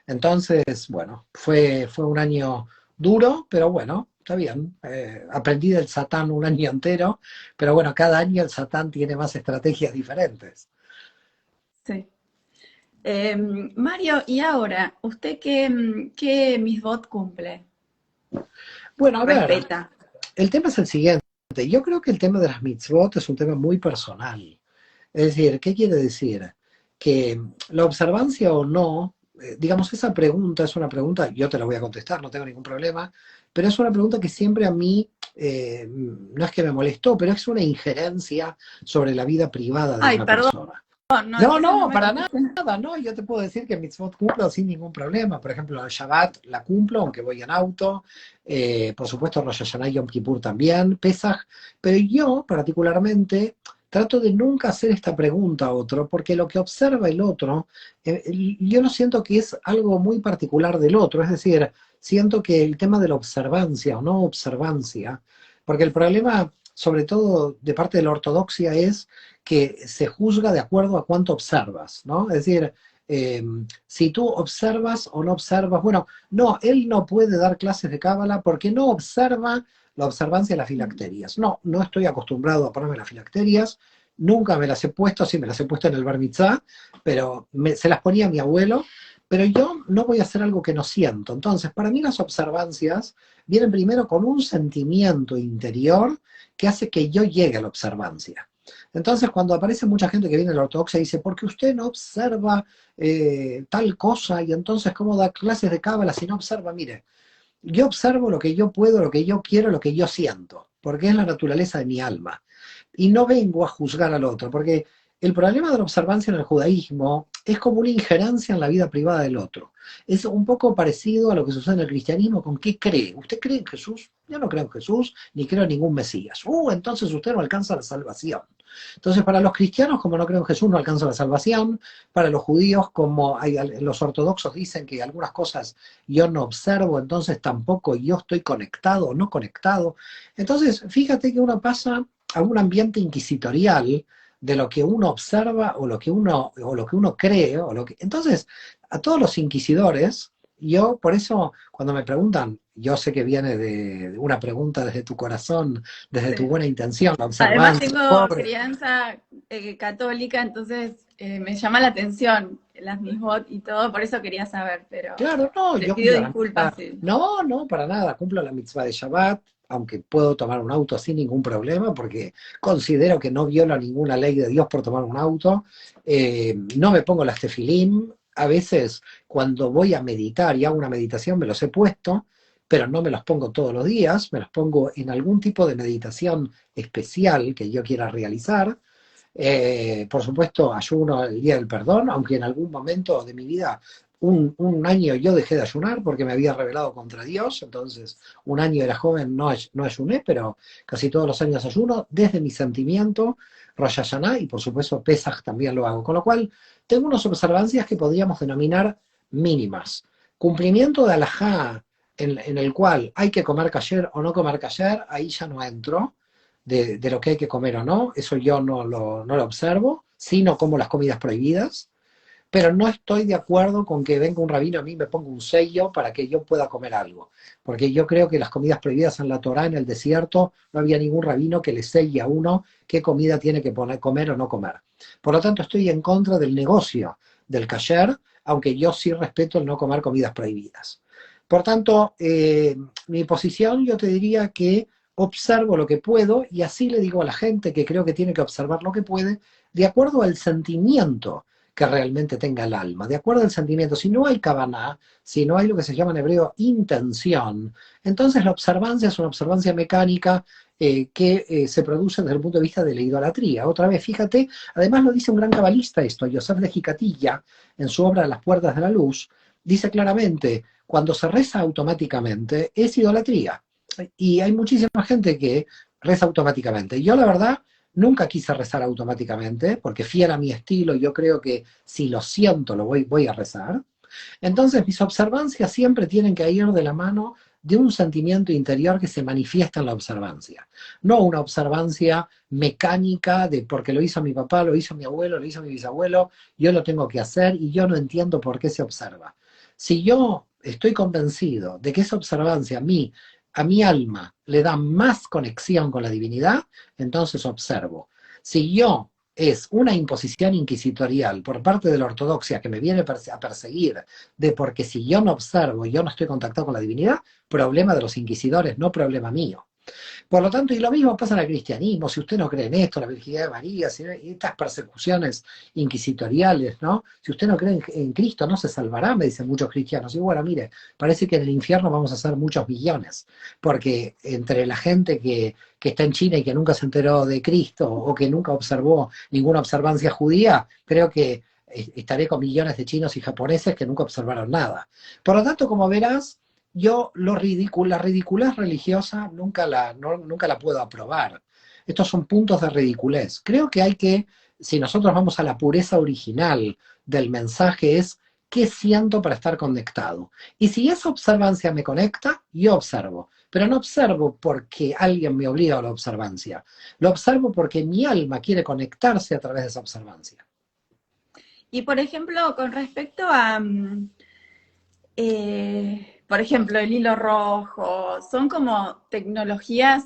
[SPEAKER 2] Entonces, bueno, fue un año duro, pero bueno, está bien. Aprendí del Satán un año entero, pero bueno, cada año el Satán tiene más estrategias diferentes.
[SPEAKER 1] Sí. Mario, y ahora, ¿usted qué Misbot cumple?
[SPEAKER 2] Bueno, a ver,
[SPEAKER 1] Respeta.
[SPEAKER 2] el tema es el siguiente. Yo creo que el tema de las mitzvot es un tema muy personal. Es decir, ¿qué quiere decir? Que la observancia o no, digamos, esa pregunta es una pregunta, yo te la voy a contestar, no tengo ningún problema, pero es una pregunta que siempre a mí, no es que me molestó, pero es una injerencia sobre la vida privada de
[SPEAKER 1] Ay,
[SPEAKER 2] una
[SPEAKER 1] perdón,
[SPEAKER 2] persona.
[SPEAKER 1] no,
[SPEAKER 2] No,
[SPEAKER 1] entonces no
[SPEAKER 2] no,
[SPEAKER 1] me
[SPEAKER 2] para
[SPEAKER 1] conteste.
[SPEAKER 2] nada, no. Yo te puedo decir que mitzvot cumplo sin ningún problema. Por ejemplo, el Shabbat la cumplo, aunque voy en auto. Por supuesto, Rosh Hashanah y Yom Kippur también, Pesach. Pero yo, particularmente, trato de nunca hacer esta pregunta a otro, porque lo que observa el otro, yo no siento que es algo muy particular del otro. Es decir, siento que el tema de la observancia o no observancia, porque el problema, sobre todo de parte de la ortodoxia, es que se juzga de acuerdo a cuánto observas, ¿no? Es decir, eh, si tú observas o no observas, bueno, no, él no puede dar clases de cábala porque no observa la observancia de las filacterias. No, no estoy acostumbrado a ponerme las filacterias, nunca me las he puesto, sí me las he puesto en el bar mitzvah, pero se las ponía mi abuelo, pero yo no voy a hacer algo que no siento. Entonces, para mí las observancias vienen primero con un sentimiento interior que hace que yo llegue a la observancia. Entonces, cuando aparece mucha gente que viene de la ortodoxia y dice, porque usted no observa tal cosa, y entonces, ¿cómo da clases de cábala si no observa? Mire, yo observo lo que yo puedo, lo que yo quiero, lo que yo siento, porque es la naturaleza de mi alma. Y no vengo a juzgar al otro, porque el problema de la observancia en el judaísmo es como una injerencia en la vida privada del otro. Es un poco parecido a lo que sucede en el cristianismo con qué cree. ¿Usted cree en Jesús? Yo no creo en Jesús, ni creo en ningún Mesías. Entonces usted no alcanza la salvación. Entonces, para los cristianos, como no creo en Jesús, no alcanza la salvación. Para los judíos, como los ortodoxos dicen que algunas cosas yo no observo, entonces tampoco yo estoy conectado o no conectado. Entonces, fíjate que uno pasa a un ambiente inquisitorial de lo que uno observa o lo que uno cree. Entonces, a todos los inquisidores, yo por eso cuando me preguntan, yo sé que viene de una pregunta desde tu corazón, desde tu
[SPEAKER 1] Sí.
[SPEAKER 2] buena intención, la
[SPEAKER 1] Además
[SPEAKER 2] observancia,
[SPEAKER 1] tengo
[SPEAKER 2] pobre.
[SPEAKER 1] crianza católica, entonces me llama la atención las misbot y todo, por eso quería saber, pero
[SPEAKER 2] Claro, no,
[SPEAKER 1] le
[SPEAKER 2] yo
[SPEAKER 1] pido
[SPEAKER 2] cumplo la
[SPEAKER 1] disculpas.
[SPEAKER 2] mitzvah.
[SPEAKER 1] Sí.
[SPEAKER 2] No, no, para nada, cumplo la mitzvah de Shabbat, aunque puedo tomar un auto sin ningún problema, porque considero que no viola ninguna ley de Dios por tomar un auto. No me pongo las tefilín. A veces, cuando voy a meditar y hago una meditación, me los he puesto, pero no me los pongo todos los días, me los pongo en algún tipo de meditación especial que yo quiera realizar. Por supuesto, ayuno el día del perdón, aunque en algún momento de mi vida, un año yo dejé de ayunar porque me había rebelado contra Dios, entonces un año era joven, no ayuné, pero casi todos los años ayuno, desde mi sentimiento, Rosh Hashanah y por supuesto Pesach también lo hago, con lo cual tengo unas observancias que podríamos denominar mínimas. Cumplimiento de alajá en el cual hay que comer kasher o no comer kasher, ahí ya no entro de lo que hay que comer o no, eso yo no lo observo, sino como las comidas prohibidas, pero no estoy de acuerdo con que venga un rabino a mí y me ponga un sello para que yo pueda comer algo, porque yo creo que las comidas prohibidas en la Torá, en el desierto, no había ningún rabino que le selle a uno qué comida tiene que comer o no comer. Por lo tanto, estoy en contra del negocio del kasher, aunque yo sí respeto el no comer comidas prohibidas. Por tanto, mi posición yo te diría que observo lo que puedo y así le digo a la gente que creo que tiene que observar lo que puede de acuerdo al sentimiento que realmente tenga el alma, de acuerdo al sentimiento. Si no hay kavaná, si no hay lo que se llama en hebreo intención, entonces la observancia es una observancia mecánica que se produce desde el punto de vista de la idolatría. Otra vez, fíjate, además lo dice un gran cabalista esto, Yosef de Jicatilla, en su obra Las Puertas de la Luz, dice claramente, cuando se reza automáticamente es idolatría. Y hay muchísima gente que reza automáticamente. Yo la verdad nunca quise rezar automáticamente, porque fiel a mi estilo, yo creo que si lo siento, voy a rezar. Entonces, mis observancias siempre tienen que ir de la mano de un sentimiento interior que se manifiesta en la observancia. No una observancia mecánica de porque lo hizo mi papá, lo hizo mi abuelo, lo hizo mi bisabuelo, yo lo tengo que hacer y yo no entiendo por qué se observa. Si yo estoy convencido de que esa observancia a mi alma le da más conexión con la divinidad, entonces observo. Si yo es una imposición inquisitorial por parte de la ortodoxia que me viene a perseguir, de porque si yo no observo y yo no estoy contactado con la divinidad, problema de los inquisidores, no problema mío. Por lo tanto, y lo mismo pasa en el cristianismo, si usted no cree en esto, la virginidad de María, y estas persecuciones inquisitoriales, ¿no? Si usted no cree en Cristo, no se salvará, me dicen muchos cristianos. Y bueno, mire, parece que en el infierno vamos a ser muchos millones, porque entre la gente que está en China y que nunca se enteró de Cristo, o que nunca observó ninguna observancia judía, creo que estaré con millones de chinos y japoneses que nunca observaron nada. Por lo tanto, como verás, yo la ridiculez religiosa nunca la puedo aprobar. Estos son puntos de ridiculez. Creo que hay que, si nosotros vamos a la pureza original del mensaje, es qué siento para estar conectado. Y si esa observancia me conecta, yo observo. Pero no observo porque alguien me obliga a la observancia. Lo observo porque mi alma quiere conectarse a través de esa observancia.
[SPEAKER 1] Y por ejemplo, con respecto a, por ejemplo, el hilo rojo, son como tecnologías,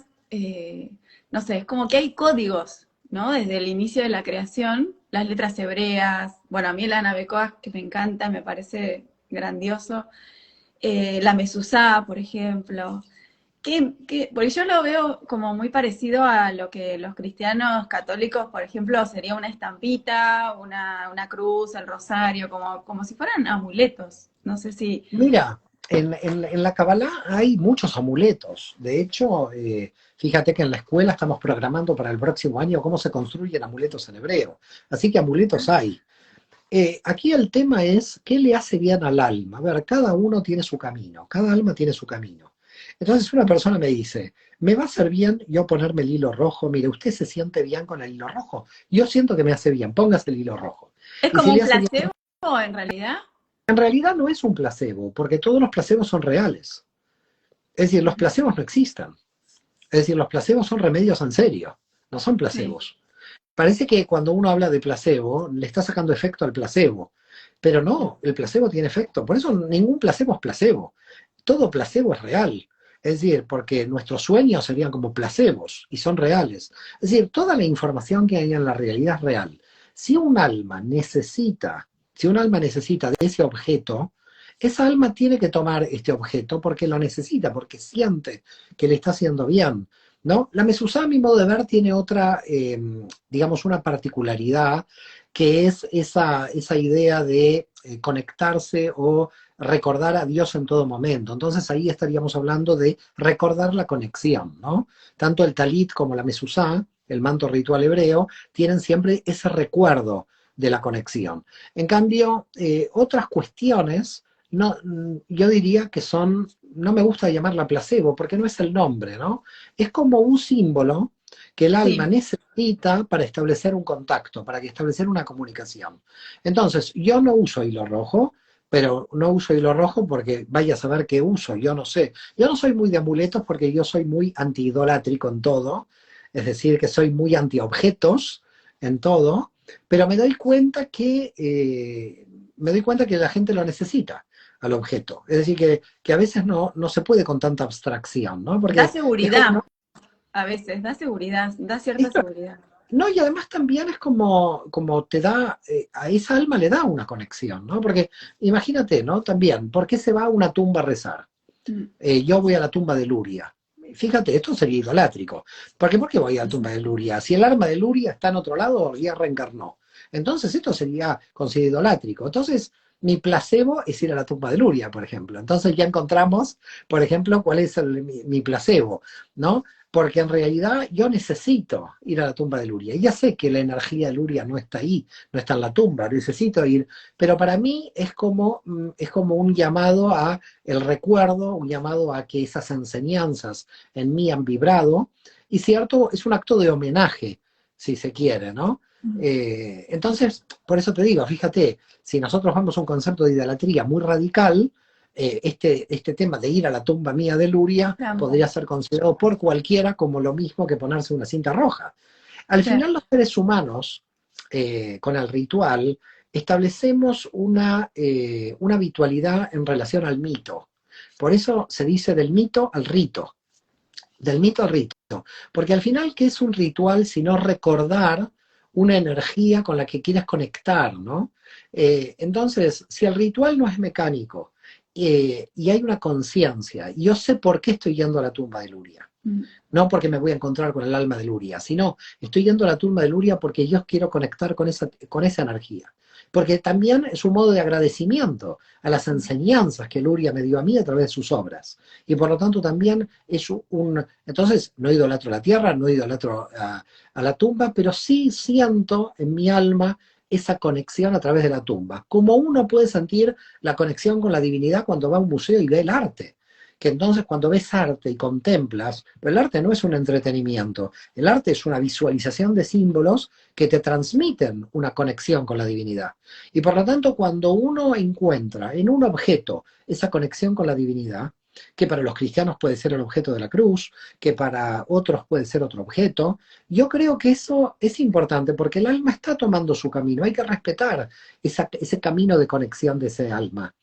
[SPEAKER 1] no sé, es como que hay códigos, ¿no? Desde el inicio de la creación, las letras hebreas, bueno, a mí el Anabecoa, que me encanta, me parece grandioso, la Mezuzá, por ejemplo, porque yo lo veo como muy parecido a lo que los cristianos católicos, por ejemplo, sería una estampita, una cruz, el rosario, como si fueran amuletos. No sé si...
[SPEAKER 2] Mira, en la Kabbalah hay muchos amuletos. De hecho, fíjate que en la escuela estamos programando para el próximo año cómo se construyen amuletos en hebreo. Así que amuletos hay. Aquí el tema es qué le hace bien al alma. A ver, cada uno tiene su camino, cada alma tiene su camino. Entonces una persona me dice, ¿me va a hacer bien yo ponerme el hilo rojo? Mire, usted se siente bien con el hilo rojo. Yo siento que me hace bien, póngase el hilo rojo.
[SPEAKER 1] ¿Es
[SPEAKER 2] Y si
[SPEAKER 1] como un
[SPEAKER 2] le hace bien,
[SPEAKER 1] placebo en realidad?
[SPEAKER 2] en realidad no es un placebo, porque todos los placebos son reales. Es decir, los placebos no existen. Es decir, los placebos son remedios en serio, no son
[SPEAKER 1] Sí.
[SPEAKER 2] placebos. Parece que cuando uno habla de placebo, le está sacando efecto al placebo. Pero no, el placebo tiene efecto. Por eso ningún placebo es placebo. Todo placebo es real. Es decir, porque nuestros sueños serían como placebos y son reales. Es decir, toda la información que hay en la realidad es real. Si un alma necesita, si un alma necesita de ese objeto, esa alma tiene que tomar este objeto porque lo necesita, porque siente que le está haciendo bien, ¿no? La mezuzá, a mi modo de ver, tiene otra, digamos, una particularidad, que es esa idea de conectarse o recordar a Dios en todo momento. Entonces ahí estaríamos hablando de recordar la conexión, ¿no? Tanto el talit como la mezuzá, el manto ritual hebreo, tienen siempre ese recuerdo de la conexión. En cambio, otras cuestiones, no, yo diría que son, no me gusta llamarla placebo, porque no es el nombre, ¿no? Es como un símbolo que el alma
[SPEAKER 1] Sí.
[SPEAKER 2] necesita para establecer un contacto, para establecer una comunicación. Entonces, yo no uso hilo rojo, pero no uso hilo rojo porque vaya a saber qué uso, yo no sé. Yo no soy muy de amuletos porque yo soy muy anti-idolátrico en todo, es decir, que soy muy anti-objetos en todo, pero me doy cuenta que la gente lo necesita al objeto. Es decir, que a veces no se puede con tanta abstracción, ¿no?
[SPEAKER 1] Da
[SPEAKER 2] Porque es
[SPEAKER 1] seguridad,
[SPEAKER 2] como,
[SPEAKER 1] a veces, da seguridad, da cierta
[SPEAKER 2] esto,
[SPEAKER 1] seguridad.
[SPEAKER 2] no, y además también es como te da, a esa alma le da una conexión, ¿no? Porque imagínate, ¿no? También, ¿por qué se va a una tumba a rezar?
[SPEAKER 1] Mm.
[SPEAKER 2] Yo voy a la tumba de Luria. Fíjate, esto sería idolátrico. ¿Por qué voy a la tumba de Luria? Si el alma de Luria está en otro lado, ya reencarnó. Entonces esto sería considerado idolátrico. Entonces, mi placebo es ir a la tumba de Luria, por ejemplo. Entonces ya encontramos, por ejemplo, cuál es mi placebo, ¿no? Porque en realidad yo necesito ir a la tumba de Luria. Y ya sé que la energía de Luria no está ahí, no está en la tumba, necesito ir. Pero para mí es como un llamado a el recuerdo, un llamado a que esas enseñanzas en mí han vibrado, y cierto, es un acto de homenaje, si se quiere, ¿no? Entonces, por eso te digo, fíjate, si nosotros vamos a un concepto de idolatría muy radical, este tema de ir a la tumba mía de Luria
[SPEAKER 1] Claro.
[SPEAKER 2] podría ser considerado por cualquiera como lo mismo que ponerse una cinta roja. Al
[SPEAKER 1] Sí.
[SPEAKER 2] final los seres humanos, con el ritual, establecemos una habitualidad en relación al mito. Por eso se dice del mito al rito, del mito al rito. Porque al final, ¿qué es un ritual sino recordar una energía con la que quieres conectar, ¿no? Entonces, si el ritual no es mecánico y hay una conciencia, y yo sé por qué estoy yendo a la tumba de Luria, no porque me voy a encontrar con el alma de Luria, sino estoy yendo a la tumba de Luria porque yo quiero conectar con esa energía. Porque también es un modo de agradecimiento a las enseñanzas que Luria me dio a mí a través de sus obras. Y por lo tanto también es un... Entonces no idolatro la tierra, no idolatro a la tumba, pero sí siento en mi alma esa conexión a través de la tumba. Como uno puede sentir la conexión con la divinidad cuando va a un museo y ve el arte. Que entonces cuando ves arte y contemplas, pero el arte no es un entretenimiento, el arte es una visualización de símbolos que te transmiten una conexión con la divinidad. Y por lo tanto, cuando uno encuentra en un objeto esa conexión con la divinidad, que para los cristianos puede ser el objeto de la cruz, que para otros puede ser otro objeto, yo creo que eso es importante porque el alma está tomando su camino, hay que respetar ese camino de conexión de ese alma.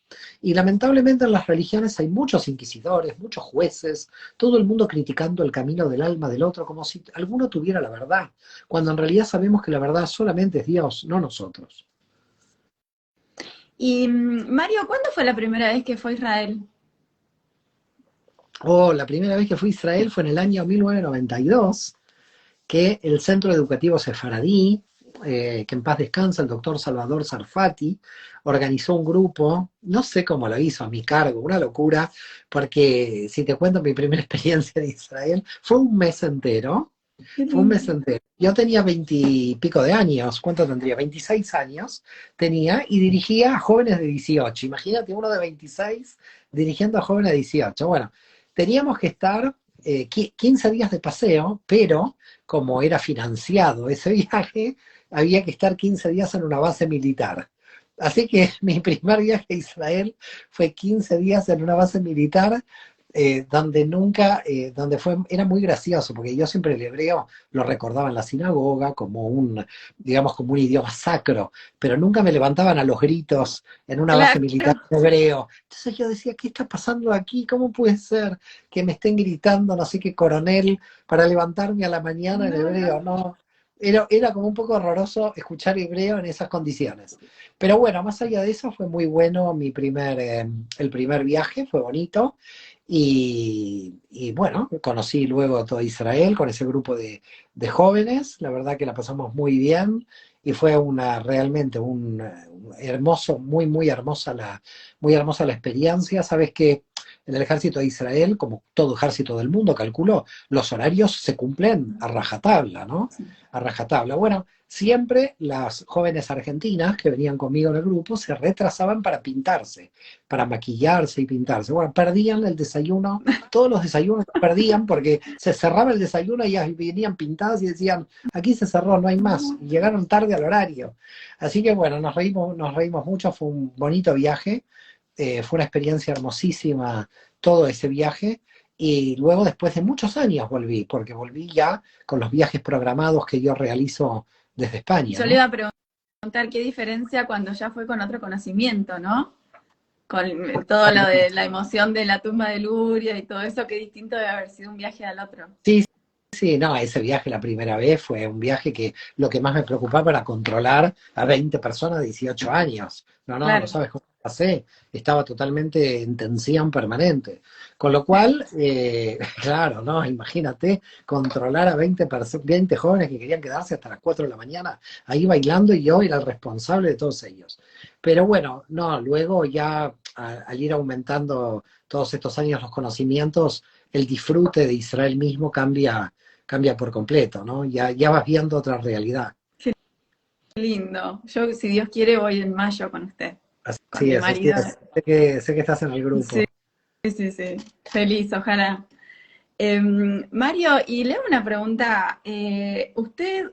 [SPEAKER 2] Y lamentablemente en las religiones hay muchos inquisidores, muchos jueces, todo el mundo criticando el camino del alma del otro como si alguno tuviera la verdad, cuando en realidad sabemos que la verdad solamente es Dios, no nosotros.
[SPEAKER 1] Y Mario, ¿cuándo fue la primera vez que fue a Israel?
[SPEAKER 2] Oh, la primera vez que fui a Israel fue en el año 1992, que el Centro Educativo Sefaradí, que en paz descansa el doctor Salvador Sarfati, organizó un grupo, no sé cómo lo hizo a mi cargo, una locura, porque si te cuento mi primera experiencia de Israel, fue un mes entero,
[SPEAKER 1] Qué
[SPEAKER 2] fue un
[SPEAKER 1] lindo.
[SPEAKER 2] mes entero. Yo tenía 20 y pico de años, ¿cuánto tendría? 26 años tenía y dirigía a jóvenes de 18. Imagínate uno de 26 dirigiendo a jóvenes de 18. Bueno, teníamos que estar 15 días de paseo, pero como era financiado ese viaje, había que estar 15 días en una base militar. Así que mi primer viaje a Israel fue 15 días en una base militar, donde nunca, era muy gracioso, porque yo siempre el hebreo lo recordaba en la sinagoga como digamos, como un idioma sacro, pero nunca me levantaban a los gritos en una base
[SPEAKER 1] Claro,
[SPEAKER 2] militar en hebreo. Entonces yo decía, ¿qué está pasando aquí? ¿Cómo puede ser que me estén gritando, no sé qué, coronel, para levantarme a la mañana en
[SPEAKER 1] no,
[SPEAKER 2] hebreo? No. Era como un poco horroroso escuchar hebreo en esas condiciones. Pero bueno, más allá de eso, fue muy bueno el primer viaje, fue bonito. Y bueno, conocí luego todo Israel con ese grupo de jóvenes, la verdad que la pasamos muy bien y fue realmente un hermoso, muy hermosa la experiencia. Sabes que en el ejército de Israel, como todo ejército del mundo, calculo, los horarios se cumplen a rajatabla, ¿no?
[SPEAKER 1] sí.
[SPEAKER 2] A rajatabla. Bueno, siempre las jóvenes argentinas que venían conmigo en el grupo se retrasaban para pintarse, para maquillarse y pintarse. Bueno, perdían el desayuno, todos los desayunos los perdían porque se cerraba el desayuno y ya venían pintadas y decían, aquí se cerró, no hay más. Y llegaron tarde al horario. Así que bueno, nos reímos mucho, fue un bonito viaje, fue una experiencia hermosísima todo ese viaje. Y luego, después de muchos años, volví, porque volví ya con los viajes programados que yo realizo desde España,
[SPEAKER 1] Yo le
[SPEAKER 2] ¿no?
[SPEAKER 1] iba a preguntar qué diferencia cuando ya fue con otro conocimiento, ¿no? Con todo lo de la emoción de la tumba de Luria y todo eso, qué distinto debe haber sido un viaje al otro.
[SPEAKER 2] Sí, sí, no, ese viaje la primera vez fue un viaje que lo que más me preocupaba era controlar a 20 personas de 18 años. No
[SPEAKER 1] Claro.
[SPEAKER 2] sabes cómo pasé. Estaba totalmente en tensión permanente. Con lo cual, claro, no, imagínate controlar a 20 jóvenes que querían quedarse hasta las 4 de la mañana ahí bailando y yo era el responsable de todos ellos. Pero bueno, no, luego ya al ir aumentando todos estos años los conocimientos, el disfrute de Israel mismo cambia por completo, ¿no? Ya vas viendo otra realidad.
[SPEAKER 1] Qué lindo. Yo, si Dios quiere, voy en mayo con usted, con
[SPEAKER 2] Así
[SPEAKER 1] mi
[SPEAKER 2] es, así
[SPEAKER 1] marido.
[SPEAKER 2] es. Sé que estás en el
[SPEAKER 1] Sí,
[SPEAKER 2] grupo.
[SPEAKER 1] sí, sí. Feliz, ojalá. Mario, y le hago una pregunta. Usted,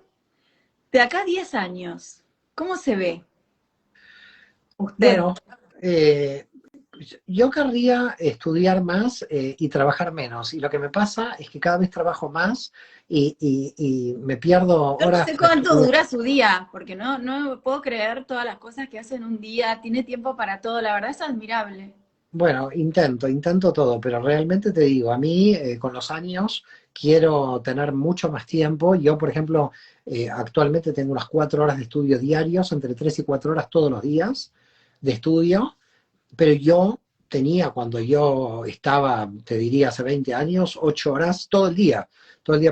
[SPEAKER 1] de acá a 10 años, ¿cómo se ve usted?
[SPEAKER 2] Bueno, eh, yo querría estudiar más y trabajar menos. Y lo que me pasa es que cada vez trabajo más y me pierdo
[SPEAKER 1] Yo no
[SPEAKER 2] horas
[SPEAKER 1] sé
[SPEAKER 2] de
[SPEAKER 1] cuánto
[SPEAKER 2] estudio.
[SPEAKER 1] dura su día, porque no puedo creer todas las cosas que hace en un día, tiene tiempo para todo, la verdad es admirable.
[SPEAKER 2] Bueno, intento todo, pero realmente te digo, a mí con los años quiero tener mucho más tiempo. Yo, por ejemplo, actualmente tengo unas 4 horas de estudio diarios, entre 3 y 4 horas todos los días de estudio, pero yo tenía cuando yo estaba, te diría, hace 20 años, 8 horas todo el día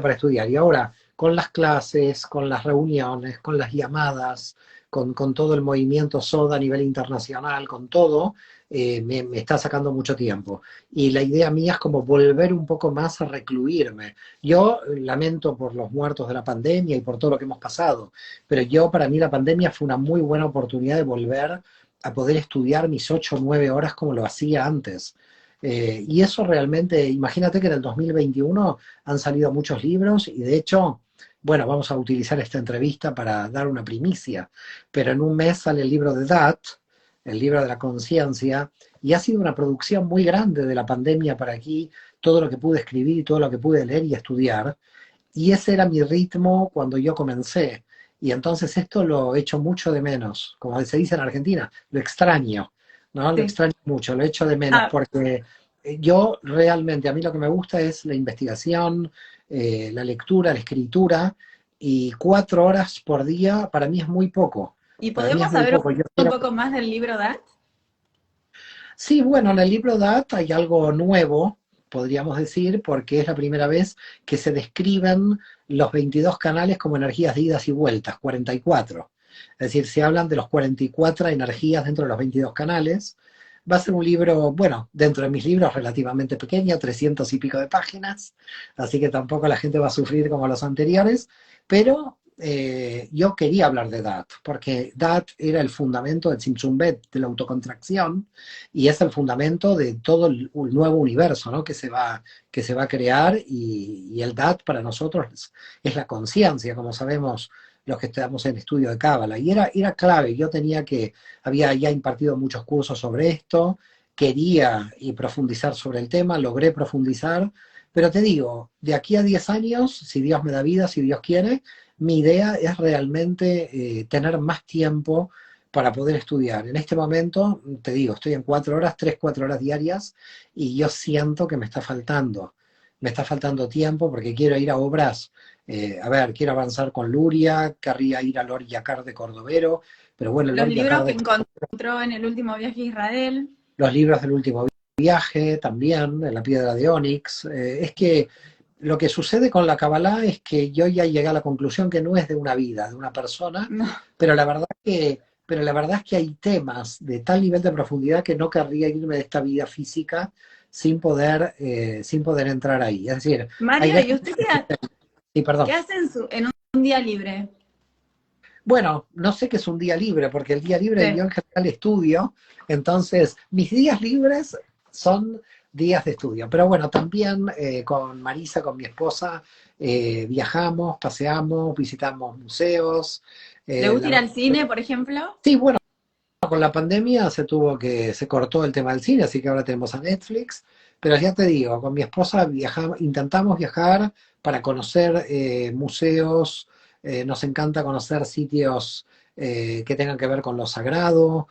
[SPEAKER 2] para estudiar. Y ahora, con las clases, con las reuniones, con las llamadas, con todo el movimiento SODA a nivel internacional, con todo, me está sacando mucho tiempo. Y la idea mía es como volver un poco más a recluirme. Yo lamento por los muertos de la pandemia y por todo lo que hemos pasado, pero yo, para mí, la pandemia fue una muy buena oportunidad de volver a poder estudiar mis 8 o 9 horas como lo hacía antes. Y eso realmente, imagínate que en el 2021 han salido muchos libros y de hecho, bueno, vamos a utilizar esta entrevista para dar una primicia, pero en un mes sale el libro de Dat, el libro de la conciencia, y ha sido una producción muy grande de la pandemia para aquí, todo lo que pude escribir y todo lo que pude leer y estudiar. Y ese era mi ritmo cuando yo comencé. Y entonces esto lo echo mucho de menos, como se dice en Argentina, lo extraño, ¿no? Lo
[SPEAKER 1] Sí.
[SPEAKER 2] extraño mucho, lo echo de menos,
[SPEAKER 1] Ah,
[SPEAKER 2] porque yo realmente, a mí lo que me gusta es la investigación, la lectura, la escritura, y 4 horas por día para mí es muy poco.
[SPEAKER 1] ¿y
[SPEAKER 2] Para mí es
[SPEAKER 1] podemos
[SPEAKER 2] muy
[SPEAKER 1] saber
[SPEAKER 2] poco. Yo
[SPEAKER 1] un
[SPEAKER 2] quiero.
[SPEAKER 1] poco más del libro DAT?
[SPEAKER 2] Sí, bueno, en el libro DAT hay algo nuevo, podríamos decir, porque es la primera vez que se describen los 22 canales como energías de idas y vueltas, 44. Es decir, se hablan de los 44 energías dentro de los 22 canales. Va a ser un libro, bueno, dentro de mis libros relativamente pequeño, 300 y pico de páginas, así que tampoco la gente va a sufrir como los anteriores, pero yo quería hablar de DAT, porque DAT era el fundamento del Simsumbet, de la autocontracción, y es el fundamento de todo el nuevo universo, ¿no? Que se va a crear, y el DAT para nosotros es la conciencia, como sabemos los que estamos en estudio de Cábala. Y era clave, yo había ya impartido muchos cursos sobre esto, quería y profundizar sobre el tema, logré profundizar, pero te digo, de aquí a 10 años, si Dios me da vida, si Dios quiere, mi idea es realmente tener más tiempo para poder estudiar. En este momento, te digo, estoy en 4 horas, 3, 4 horas diarias, y yo siento que me está faltando. Me está faltando tiempo porque quiero ir a obras, a ver, quiero avanzar con Luria, querría ir al Oriacar de Cordovero, pero bueno, el
[SPEAKER 1] Los
[SPEAKER 2] Oriacar
[SPEAKER 1] libros que
[SPEAKER 2] de
[SPEAKER 1] encontró en el último viaje a Israel.
[SPEAKER 2] los libros del último viaje también, en la piedra de Onix. Es que lo que sucede con la Kabbalah es que yo ya llegué a la conclusión que no es de una vida, de una persona,
[SPEAKER 1] No.
[SPEAKER 2] pero la verdad es que hay temas de tal nivel de profundidad que no querría irme de esta vida física sin poder entrar ahí. Es decir, hay
[SPEAKER 1] Mario, ¿y
[SPEAKER 2] veces,
[SPEAKER 1] usted
[SPEAKER 2] sí, perdón.
[SPEAKER 1] qué hace en un día libre?
[SPEAKER 2] Bueno, no sé qué es un día libre, porque el día libre yo
[SPEAKER 1] Sí.
[SPEAKER 2] en general estudio, entonces mis días libres son días de estudio. Pero bueno, también con Marisa, con mi esposa, viajamos, paseamos, visitamos museos.
[SPEAKER 1] ¿Le gusta
[SPEAKER 2] La
[SPEAKER 1] ir
[SPEAKER 2] verdad,
[SPEAKER 1] al cine, por ejemplo?
[SPEAKER 2] sí, bueno, con la pandemia se cortó el tema del cine, así que ahora tenemos a Netflix. Pero ya te digo, con mi esposa intentamos viajar para conocer museos, nos encanta conocer sitios que tengan que ver con lo sagrado.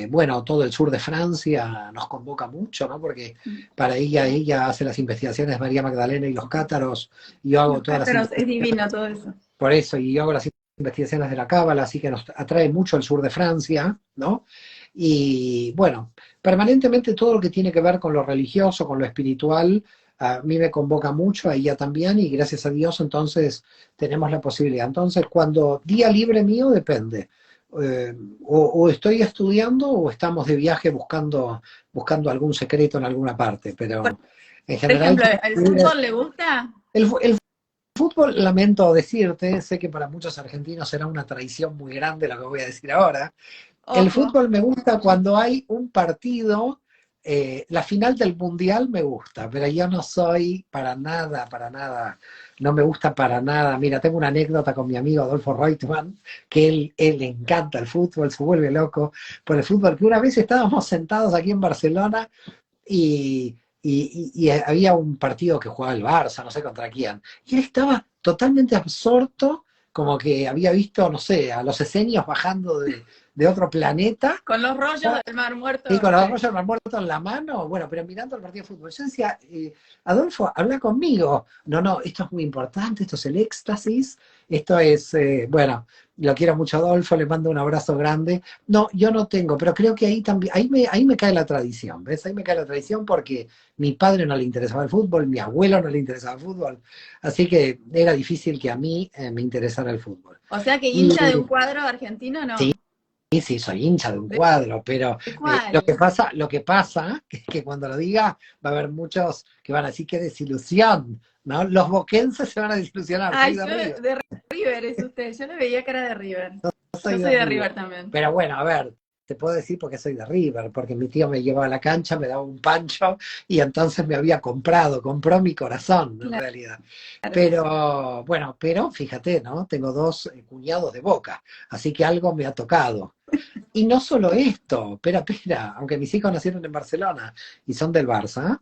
[SPEAKER 2] Bueno, todo el sur de Francia nos convoca mucho, ¿no? Porque para ella hace las investigaciones de María Magdalena y los cátaros, y yo hago
[SPEAKER 1] Los
[SPEAKER 2] todas las
[SPEAKER 1] cátaros, es
[SPEAKER 2] investigaciones
[SPEAKER 1] divino todo eso.
[SPEAKER 2] por eso, y yo hago las investigaciones de la Cábala, así que nos atrae mucho el sur de Francia, ¿no? Y bueno, permanentemente todo lo que tiene que ver con lo religioso, con lo espiritual, a mí me convoca mucho, a ella también, y gracias a Dios entonces tenemos la posibilidad. Entonces, cuando día libre mío, depende. Eh, o estoy estudiando o estamos de viaje buscando algún secreto en alguna parte, pero en
[SPEAKER 1] Por
[SPEAKER 2] general
[SPEAKER 1] ejemplo, ¿el fútbol le gusta?
[SPEAKER 2] el fútbol, lamento decirte, sé que para muchos argentinos será una traición muy grande lo que voy a decir ahora. El
[SPEAKER 1] Ojo.
[SPEAKER 2] fútbol me gusta cuando hay un partido, la final del Mundial me gusta, pero yo no soy para nada, no me gusta para nada. Mira, tengo una anécdota con mi amigo Adolfo Reutemann, que él le encanta el fútbol, se vuelve loco por el fútbol, que una vez estábamos sentados aquí en Barcelona y había un partido que jugaba el Barça, no sé contra quién, y él estaba totalmente absorto, como que había visto, no sé, a los esenios bajando de otro planeta.
[SPEAKER 1] Con los rollos del Mar Muerto.
[SPEAKER 2] Y con los
[SPEAKER 1] Sí.
[SPEAKER 2] rollos del muerto en la mano, bueno, pero mirando el partido de fútbol. Yo decía, Adolfo, habla conmigo. No, no, esto es muy importante, esto es el éxtasis, esto es, bueno, lo quiero mucho Adolfo, le mando un abrazo grande. No, yo no tengo, pero creo que ahí también, ahí me cae la tradición, ¿ves? Ahí me cae la tradición porque mi padre no le interesaba el fútbol, mi abuelo no le interesaba el fútbol, así que era difícil que a mí me interesara el fútbol.
[SPEAKER 1] O sea que
[SPEAKER 2] Y,
[SPEAKER 1] hincha de un cuadro argentino,
[SPEAKER 2] sí,
[SPEAKER 1] no.
[SPEAKER 2] sí, sí, soy hincha de un
[SPEAKER 1] ¿De,
[SPEAKER 2] cuadro, pero
[SPEAKER 1] de
[SPEAKER 2] lo
[SPEAKER 1] cuál?
[SPEAKER 2] que pasa es que cuando lo diga va a haber muchos que van a decir qué desilusión, ¿no? Los boquenses se van a desilusionar, soy
[SPEAKER 1] Ay,
[SPEAKER 2] de
[SPEAKER 1] yo
[SPEAKER 2] River,
[SPEAKER 1] de River es usted. Yo le veía cara de River.
[SPEAKER 2] soy
[SPEAKER 1] Yo
[SPEAKER 2] de
[SPEAKER 1] soy de
[SPEAKER 2] River.
[SPEAKER 1] River también.
[SPEAKER 2] Pero bueno, a ver, te puedo decir porque soy de River, porque mi tío me llevaba a la cancha, me daba un pancho y entonces me había compró mi corazón en realidad.
[SPEAKER 1] Claro.
[SPEAKER 2] Pero bueno, pero fíjate, ¿no? Tengo dos cuñados de Boca, así que algo me ha tocado. Y no solo esto, espera, aunque mis hijos nacieron en Barcelona y son del Barça,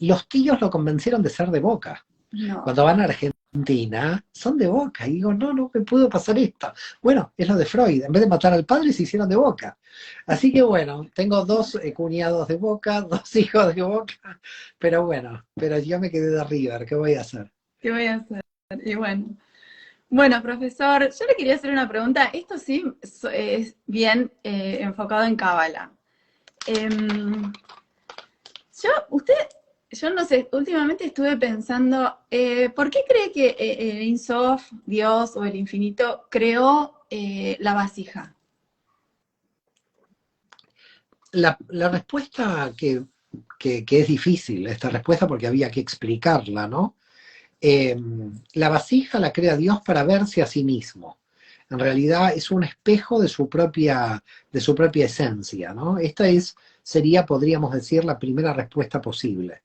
[SPEAKER 2] los tíos lo convencieron de ser de Boca.
[SPEAKER 1] No.
[SPEAKER 2] Cuando van a Argentina, son de Boca. Y digo, no, no me pudo pasar esto. Bueno, es lo de Freud. En vez de matar al padre, se hicieron de Boca. Así que bueno, tengo dos cuñados de Boca, dos hijos de Boca, pero bueno, pero yo me quedé de River, ¿qué voy a hacer?
[SPEAKER 1] ¿Qué voy a hacer? Y bueno. Bueno, profesor, yo le quería hacer una pregunta. Esto sí es bien enfocado en Cábala. Em, usted, yo no sé, últimamente estuve pensando, ¿por qué cree que Ein Sof, Dios o el infinito, creó la vasija?
[SPEAKER 2] La respuesta que es difícil, esta respuesta porque había que explicarla, ¿no? Eh, la vasija la crea Dios para verse a sí mismo. En realidad es un espejo de su propia esencia, ¿no? Sería, podríamos decir, la primera respuesta posible.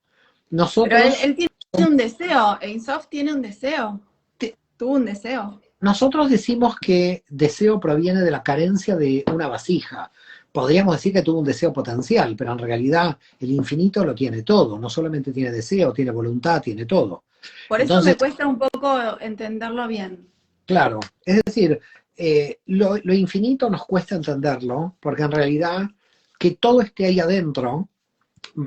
[SPEAKER 1] Pero
[SPEAKER 2] Nosotros,
[SPEAKER 1] él tiene un deseo, Ein Sof tiene un deseo, tuvo un deseo.
[SPEAKER 2] nosotros decimos que deseo proviene de la carencia de una vasija. Podríamos decir que tuvo un deseo potencial, pero en realidad el infinito lo tiene todo. No solamente tiene deseo, tiene voluntad, tiene todo.
[SPEAKER 1] Por eso
[SPEAKER 2] Entonces,
[SPEAKER 1] me cuesta un poco entenderlo bien.
[SPEAKER 2] claro, es decir, lo infinito nos cuesta entenderlo, porque en realidad que todo esté ahí adentro,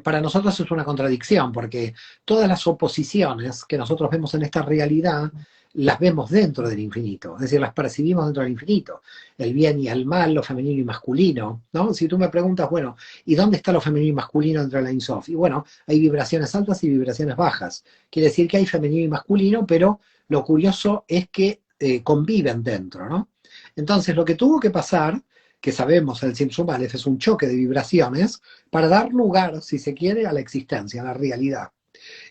[SPEAKER 2] para nosotros es una contradicción, porque todas las oposiciones que nosotros vemos en esta realidad, las vemos dentro del infinito, es decir, las percibimos dentro del infinito, el bien y el mal, lo femenino y masculino, ¿no? Si tú me preguntas, bueno, ¿y dónde está lo femenino y masculino dentro de la Ein Sof? Y bueno, hay vibraciones altas y vibraciones bajas, quiere decir que hay femenino y masculino, pero lo curioso es que conviven dentro, ¿no? Entonces, lo que tuvo que pasar, que sabemos el Simsumales, es un choque de vibraciones para dar lugar, si se quiere, a la existencia, a la realidad.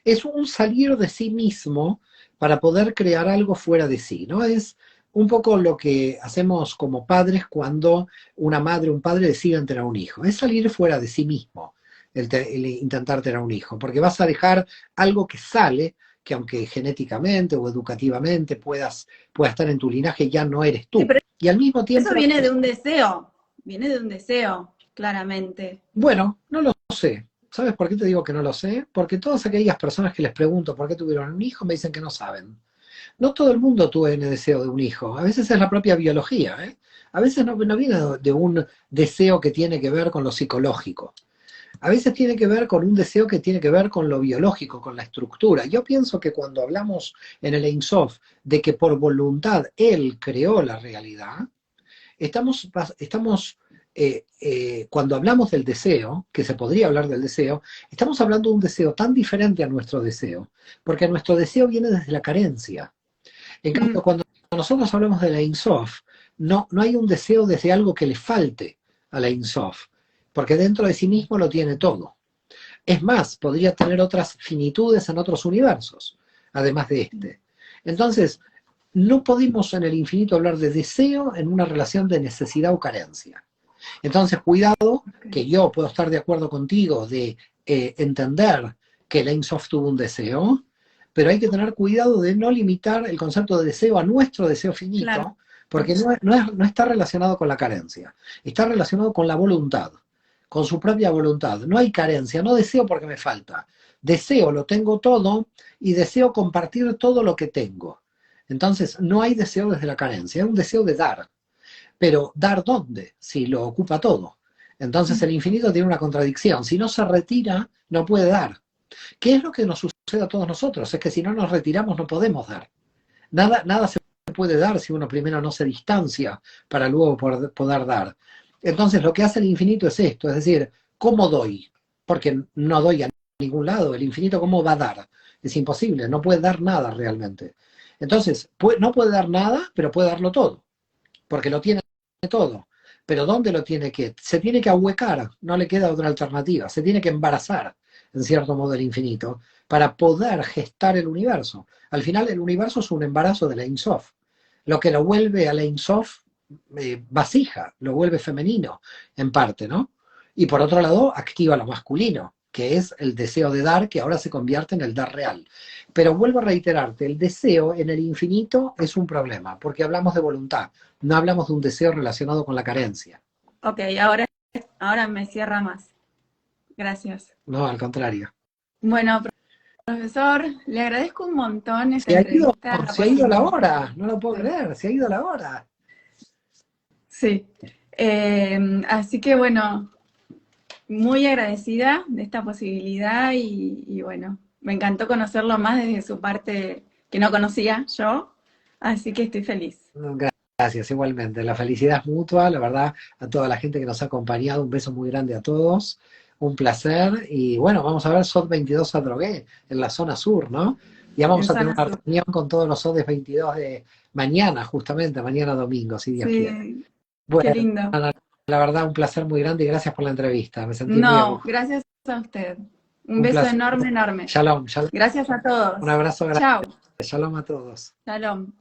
[SPEAKER 2] Es un salir de sí mismo para poder crear algo fuera de sí, ¿no? Es un poco lo que hacemos como padres cuando una madre o un padre deciden tener un hijo, es salir fuera de sí mismo, el intentar tener un hijo, porque vas a dejar algo que sale, que aunque genéticamente o educativamente pueda estar en tu linaje, ya no eres
[SPEAKER 1] Sí,
[SPEAKER 2] tú.
[SPEAKER 1] pero
[SPEAKER 2] Y al mismo
[SPEAKER 1] eso
[SPEAKER 2] tiempo,
[SPEAKER 1] viene de un deseo, claramente.
[SPEAKER 2] bueno, no lo sé. ¿Sabes por qué te digo que no lo sé? Porque todas aquellas personas que les pregunto por qué tuvieron un hijo me dicen que no saben. No todo el mundo tiene deseo de un hijo. A veces es la propia biología, ¿eh? A veces no viene de un deseo que tiene que ver con lo psicológico. A veces tiene que ver con un deseo que tiene que ver con lo biológico, con la estructura. Yo pienso que cuando hablamos en el Ein Sof de que por voluntad él creó la realidad, estamos cuando hablamos del deseo, que se podría hablar del deseo, estamos hablando de un deseo tan diferente a nuestro deseo, porque nuestro deseo viene desde la carencia. En
[SPEAKER 1] Mm.
[SPEAKER 2] cambio, cuando nosotros hablamos de la Ein Sof, no hay un deseo desde algo que le falte a la Ein Sof, porque dentro de sí mismo lo tiene todo. Es más, podría tener otras finitudes en otros universos, además de este. Entonces, no podemos en el infinito hablar de deseo en una relación de necesidad o carencia. Entonces, cuidado,
[SPEAKER 1] Ok.
[SPEAKER 2] que yo puedo estar de acuerdo contigo de entender que el Ein Sof tuvo un deseo, pero hay que tener cuidado de no limitar el concepto de deseo a nuestro deseo
[SPEAKER 1] Claro.
[SPEAKER 2] finito, porque no está relacionado con la carencia, está relacionado con la voluntad, con su propia voluntad. No hay carencia, no deseo porque me falta. Deseo, lo tengo todo y deseo compartir todo lo que tengo. Entonces, no hay deseo desde la carencia, es un deseo de dar. Pero ¿dar dónde? Si lo ocupa todo. Entonces el infinito tiene una contradicción. Si no se retira, no puede dar. ¿Qué es lo que nos sucede a todos nosotros? Es que si no nos retiramos no podemos dar. Nada se puede dar si uno primero no se distancia para luego poder dar. Entonces lo que hace el infinito es esto, es decir, ¿cómo doy? Porque no doy a ningún lado. El infinito, ¿cómo va a dar? Es imposible, no puede dar nada realmente. Entonces, no puede dar nada, pero puede darlo todo, porque lo tiene todo. Pero ¿dónde lo tiene que? Se tiene que ahuecar, no le queda otra alternativa, se tiene que embarazar, en cierto modo, el infinito, para poder gestar el universo. Al final, el universo es un embarazo de la Ein Sof. Lo que lo vuelve a la Ein Sof vasija, lo vuelve femenino, en parte, ¿no? Y por otro lado, activa lo masculino, que es el deseo de dar, que ahora se convierte en el dar real. Pero vuelvo a reiterarte, el deseo en el infinito es un problema, porque hablamos de voluntad, no hablamos de un deseo relacionado con la carencia.
[SPEAKER 1] Ok, ahora me cierra más. Gracias.
[SPEAKER 2] No, al contrario.
[SPEAKER 1] Bueno, profesor, le agradezco un montón esta entrevista, la
[SPEAKER 2] Se ha ido la
[SPEAKER 1] posibilidad.
[SPEAKER 2] hora, no lo puedo creer, se ha ido la hora.
[SPEAKER 1] Sí. Así que bueno, muy agradecida de esta posibilidad y bueno, me encantó conocerlo más desde su parte que no conocía yo, así que estoy feliz.
[SPEAKER 2] Gracias, igualmente. La felicidad es mutua, la verdad, a toda la gente que nos ha acompañado, un beso muy grande a todos, un placer. Y bueno, vamos a ver SOT 22 a Drogué, en la zona sur, ¿no? Ya
[SPEAKER 1] En
[SPEAKER 2] vamos a tener
[SPEAKER 1] Zona
[SPEAKER 2] una
[SPEAKER 1] Sur.
[SPEAKER 2] reunión con todos los SODES 22 de mañana, justamente, mañana domingo, si Dios quiere.
[SPEAKER 1] Sí, qué
[SPEAKER 2] Bueno,
[SPEAKER 1] lindo.
[SPEAKER 2] la verdad, un placer muy grande y gracias por la entrevista. Me sentí muy a
[SPEAKER 1] No,
[SPEAKER 2] gusto.
[SPEAKER 1] gracias a usted. Un
[SPEAKER 2] Un
[SPEAKER 1] beso
[SPEAKER 2] placer.
[SPEAKER 1] enorme, enorme.
[SPEAKER 2] Shalom, shalom.
[SPEAKER 1] Gracias a
[SPEAKER 2] Un
[SPEAKER 1] todos.
[SPEAKER 2] abrazo grande.
[SPEAKER 1] Chao.
[SPEAKER 2] Shalom a todos.
[SPEAKER 1] Shalom.